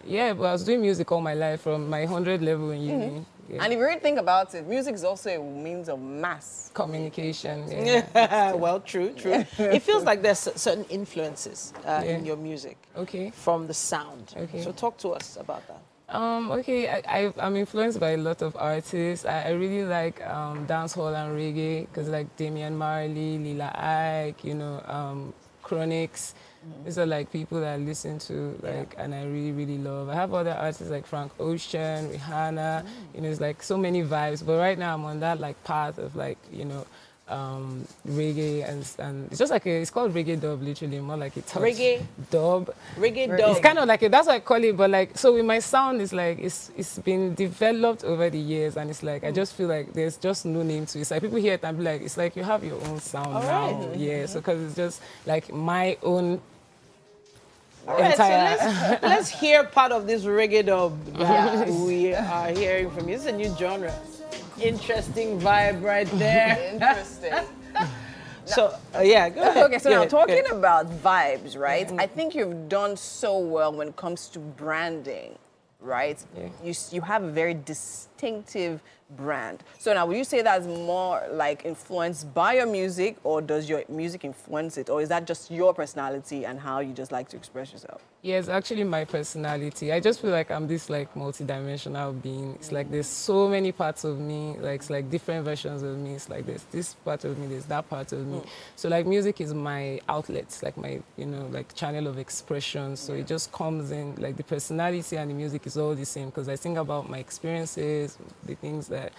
but I was doing music all my life from my 100 level in uni. Yeah. And if you really think about it, music is also a means of mass communication. Well, true. It feels like there's certain influences in your music. Okay. From the sound. Okay. So talk to us about that. I'm influenced by a lot of artists. I really like dancehall and reggae because like Damian Marley, Lila Ike, you know, Chronix. These are like people that I listen to, like, and I really, really love. I have other artists like Frank Ocean, Rihanna. You know, it's like so many vibes. But right now I'm on that like path of like, you know, reggae and it's just like it's called reggae dub, literally more like a touch. Reggae dub. Reggae dub. It's kind of like that's what I call it. But like, so with my sound, it's like it's been developed over the years, and it's like I just feel like there's just no name to it. It's like people hear it and be like, it's like you have your own sound now. Right. Yeah. So because it's just like my own. Right, so let's hear part of this reggae dub that we are hearing from you. It's a new genre. Interesting vibe right there. Interesting. So, go ahead. Okay, so now talking about vibes, right? I think you've done so well when it comes to branding, right? Yeah. You have a very distinctive brand. So now, would you say that's more like influenced by your music, or does your music influence it, or is that just your personality and how you just like to express yourself? Yeah, it's actually my personality. I just feel like I'm this like multi-dimensional being. It's like there's so many parts of me, like it's like different versions of me. It's like there's this part of me, there's that part of me. So like music is my outlet, it's like my, you know, like channel of expression. So it just comes in, like the personality and the music is all the same because I think about my experiences, the things that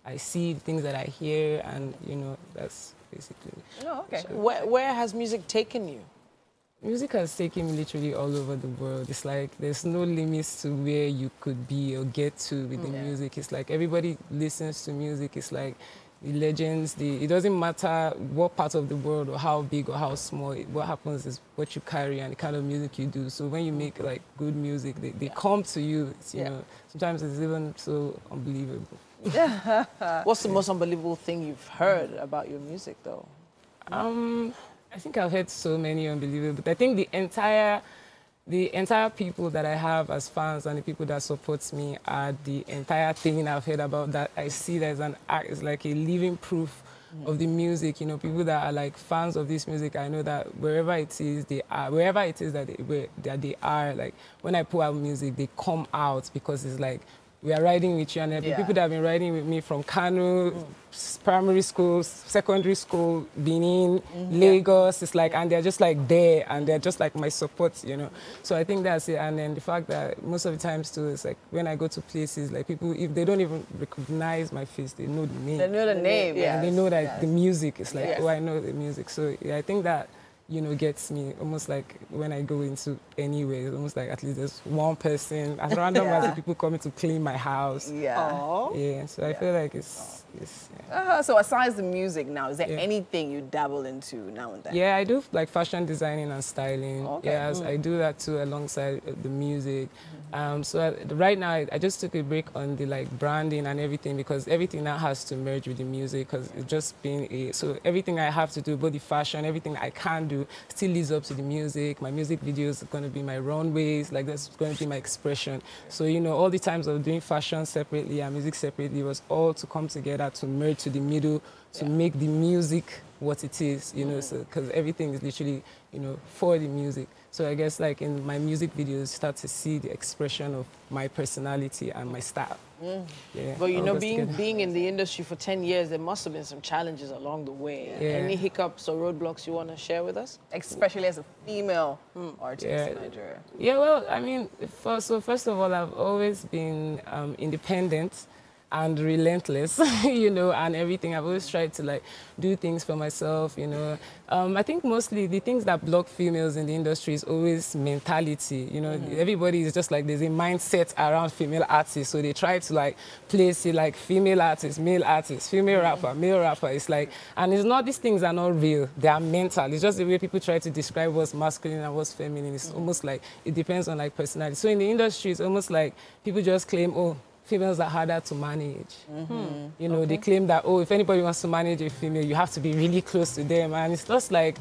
I see, the things that I hear, and you know, that's basically. Oh, okay. So, where has music taken you? Music has taken me literally all over the world. It's like there's no limits to where you could be or get to with the music. It's like everybody listens to music. It's like the legends. It doesn't matter what part of the world or how big or how small. What happens is what you carry and the kind of music you do. So when you make like good music, they come to you. It's, you know, sometimes it's even so unbelievable. What's the most unbelievable thing you've heard about your music, though? I think I've heard so many unbelievable, but I think the entire people that I have as fans and the people that support me are the entire thing I've heard about that I see that as an act. It's like a living proof of the music. You know, people that are like fans of this music, I know that wherever it is they are, wherever it is that they are, like when I put out music, they come out because it's like, we are riding with you, and there are people that have been riding with me from Kano, primary school, secondary school, Benin, Lagos. It's like, and they're just like there, and they're just like my support, you know. So I think that's it. And then the fact that most of the times too, it's like when I go to places, like people, if they don't even recognize my face, they know the name. They know the name, and they know that the music is like, oh, I know the music. So yeah, I think that, you know, gets me almost like when I go into anywhere, it's almost like at least there's one person, as random as the people coming to clean my house. Yeah, so I feel like it's so aside the music now, is there anything you dabble into now and then? Yeah, I do like fashion designing and styling. Yes, I do that too alongside the music. So right now, I just took a break on the like branding and everything because everything now has to merge with the music because it's just been so everything I have to do, both the fashion, everything I can do, still leads up to the music. My music videos are going to be my runways, like that's going to be my expression. So, you know, all the times of doing fashion separately and music separately was all to come together to merge to the middle, to make the music what it is, you know, so because everything is literally, you know, for the music. So I guess like in my music videos, start to see the expression of my personality and my style. Yeah, but you know, being in the industry for 10 years, there must have been some challenges along the way. Any hiccups or roadblocks you want to share with us? Especially as a female artist in Nigeria. Yeah, well, I mean, first of all, I've always been independent. and relentless, you know, and everything. I've always tried to like do things for myself, you know. I think mostly the things that block females in the industry is always mentality, you know. Everybody is just like, there's a mindset around female artists, so they try to like place it like female artist, male artist, female rapper, male rapper. It's like, and it's not, these things are not real, they are mental. It's just the way people try to describe what's masculine and what's feminine. It's almost like, it depends on like personality. So in the industry, it's almost like people just claim, oh, females are harder to manage. You know, they claim that, oh, if anybody wants to manage a female, you have to be really close to them. And it's just like,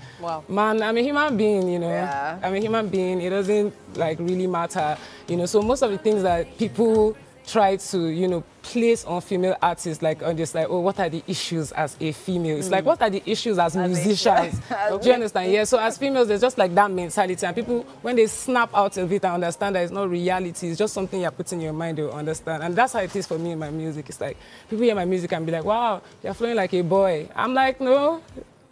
man, I'm a human being, you know. I'm a human being. It doesn't like really matter, you know. So most of the things that people try to, you know, place on female artists, like on just like, oh, what are the issues as a female? It's like, what are the issues as musicians? Do you understand? Yeah, so as females, there's just like that mentality, and people, when they snap out of it and understand that it's not reality, it's just something you're putting in your mind, they'll understand. And that's how it is for me in my music. It's like, people hear my music and be like, wow, you're flowing like a boy. I'm like, no,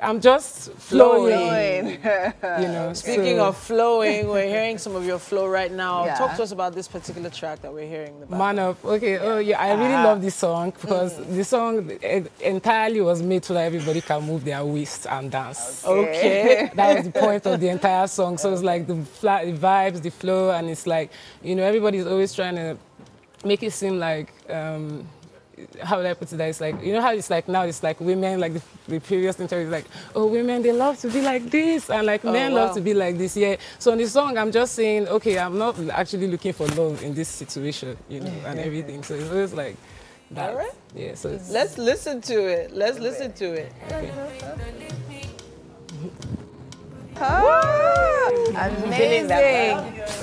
I'm just flowing. You know, Speaking of flowing, we're hearing some of your flow right now. Talk to us about this particular track that we're hearing. Man Up. Okay, oh yeah, I really love this song because the song entirely was made so that everybody can move their waist and dance. Okay. That was the point of the entire song. So it's like the vibes, the flow, and it's like, you know, everybody's always trying to make it seem like, how would I put it? That it's like, you know how it's like now, it's like women, like the previous interview, like, oh, women, they love to be like this, and like men love to be like this, yeah. So in the song, I'm just saying, okay, I'm not actually looking for love in this situation, you know, and everything. So it's always like that. All right. Yeah, so let's listen to it. Let's listen to it. Okay. Amazing.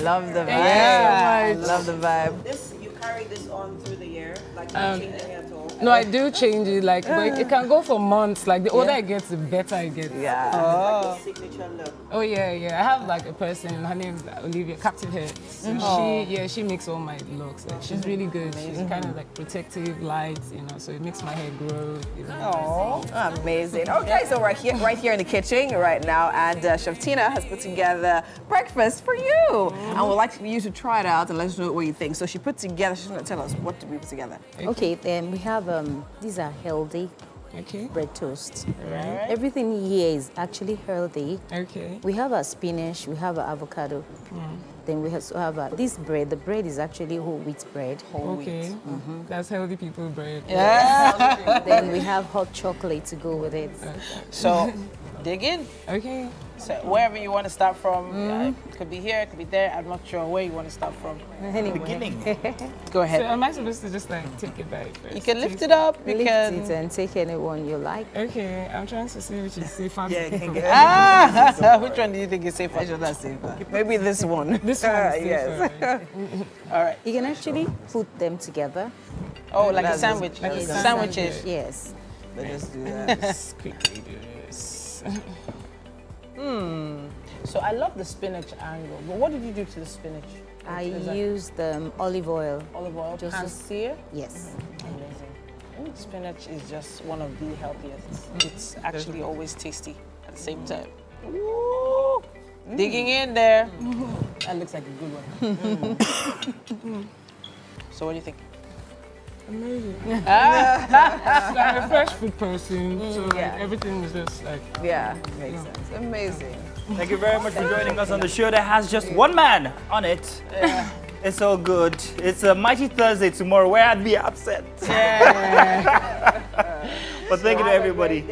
Love the vibe. Yeah. Love the vibe. This, you carry this on through the year, like not changing it at all? No, I do change it, like, but it can go for months. Like, the older I get, the better I get. Like a signature look. Oh, yeah, yeah. I have, like, a person, her name is Olivia, Captive Hair. So she makes all my looks. Like, she's really good. She's kind of, like, protective, light, you know, so it makes my hair grow. You know, Amazing. Okay, so we're here, right here in the kitchen right now, and Chef Tina has put together breakfast for you. And we'd like you to try it out and let us know what you think. So she put together, she's going to tell us what did we put together. Okay, then we have, these are healthy bread toast. Right. Everything here is actually healthy. Okay. We have a spinach, we have an avocado. Then we also have this bread. The bread is actually whole wheat bread. Okay. That's healthy people bread. Yeah. Then we have hot chocolate to go with it. So, dig in. Okay. So wherever you want to start from, it could be here, it could be there. I'm not sure where you want to start from. Anyway. Beginning. Go ahead. So am I supposed to just like take it back first? You can lift it up. You Lift can. it and take anyone you like. Okay, I'm trying to see which is safer. Yeah, you can get Which one do you think is safer? Maybe this one. This one is safer. Yes. All right. You can actually put them together. Oh, like a sandwich. Like a Sandwiches. Yes. Let's just do that. Let's quickly do this. So I love the spinach angle. But what did you do to the spinach? I used olive oil. Olive oil. Just and to- sear. Yes. Amazing. Spinach is just one of the healthiest. It's actually always tasty at the same time. Ooh, digging in there. That looks like a good one. So what do you think? Amazing. I'm a fresh food person, so like, everything is just like... Yeah, makes sense. Amazing. Thank you very much for joining us on the show that has just one man on it. It's all good. It's a mighty Thursday tomorrow where I'd be upset. But thank you to everybody.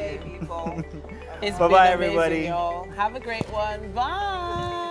It's Bye-bye, been amazing, everybody. y'all. Have a great one. Bye.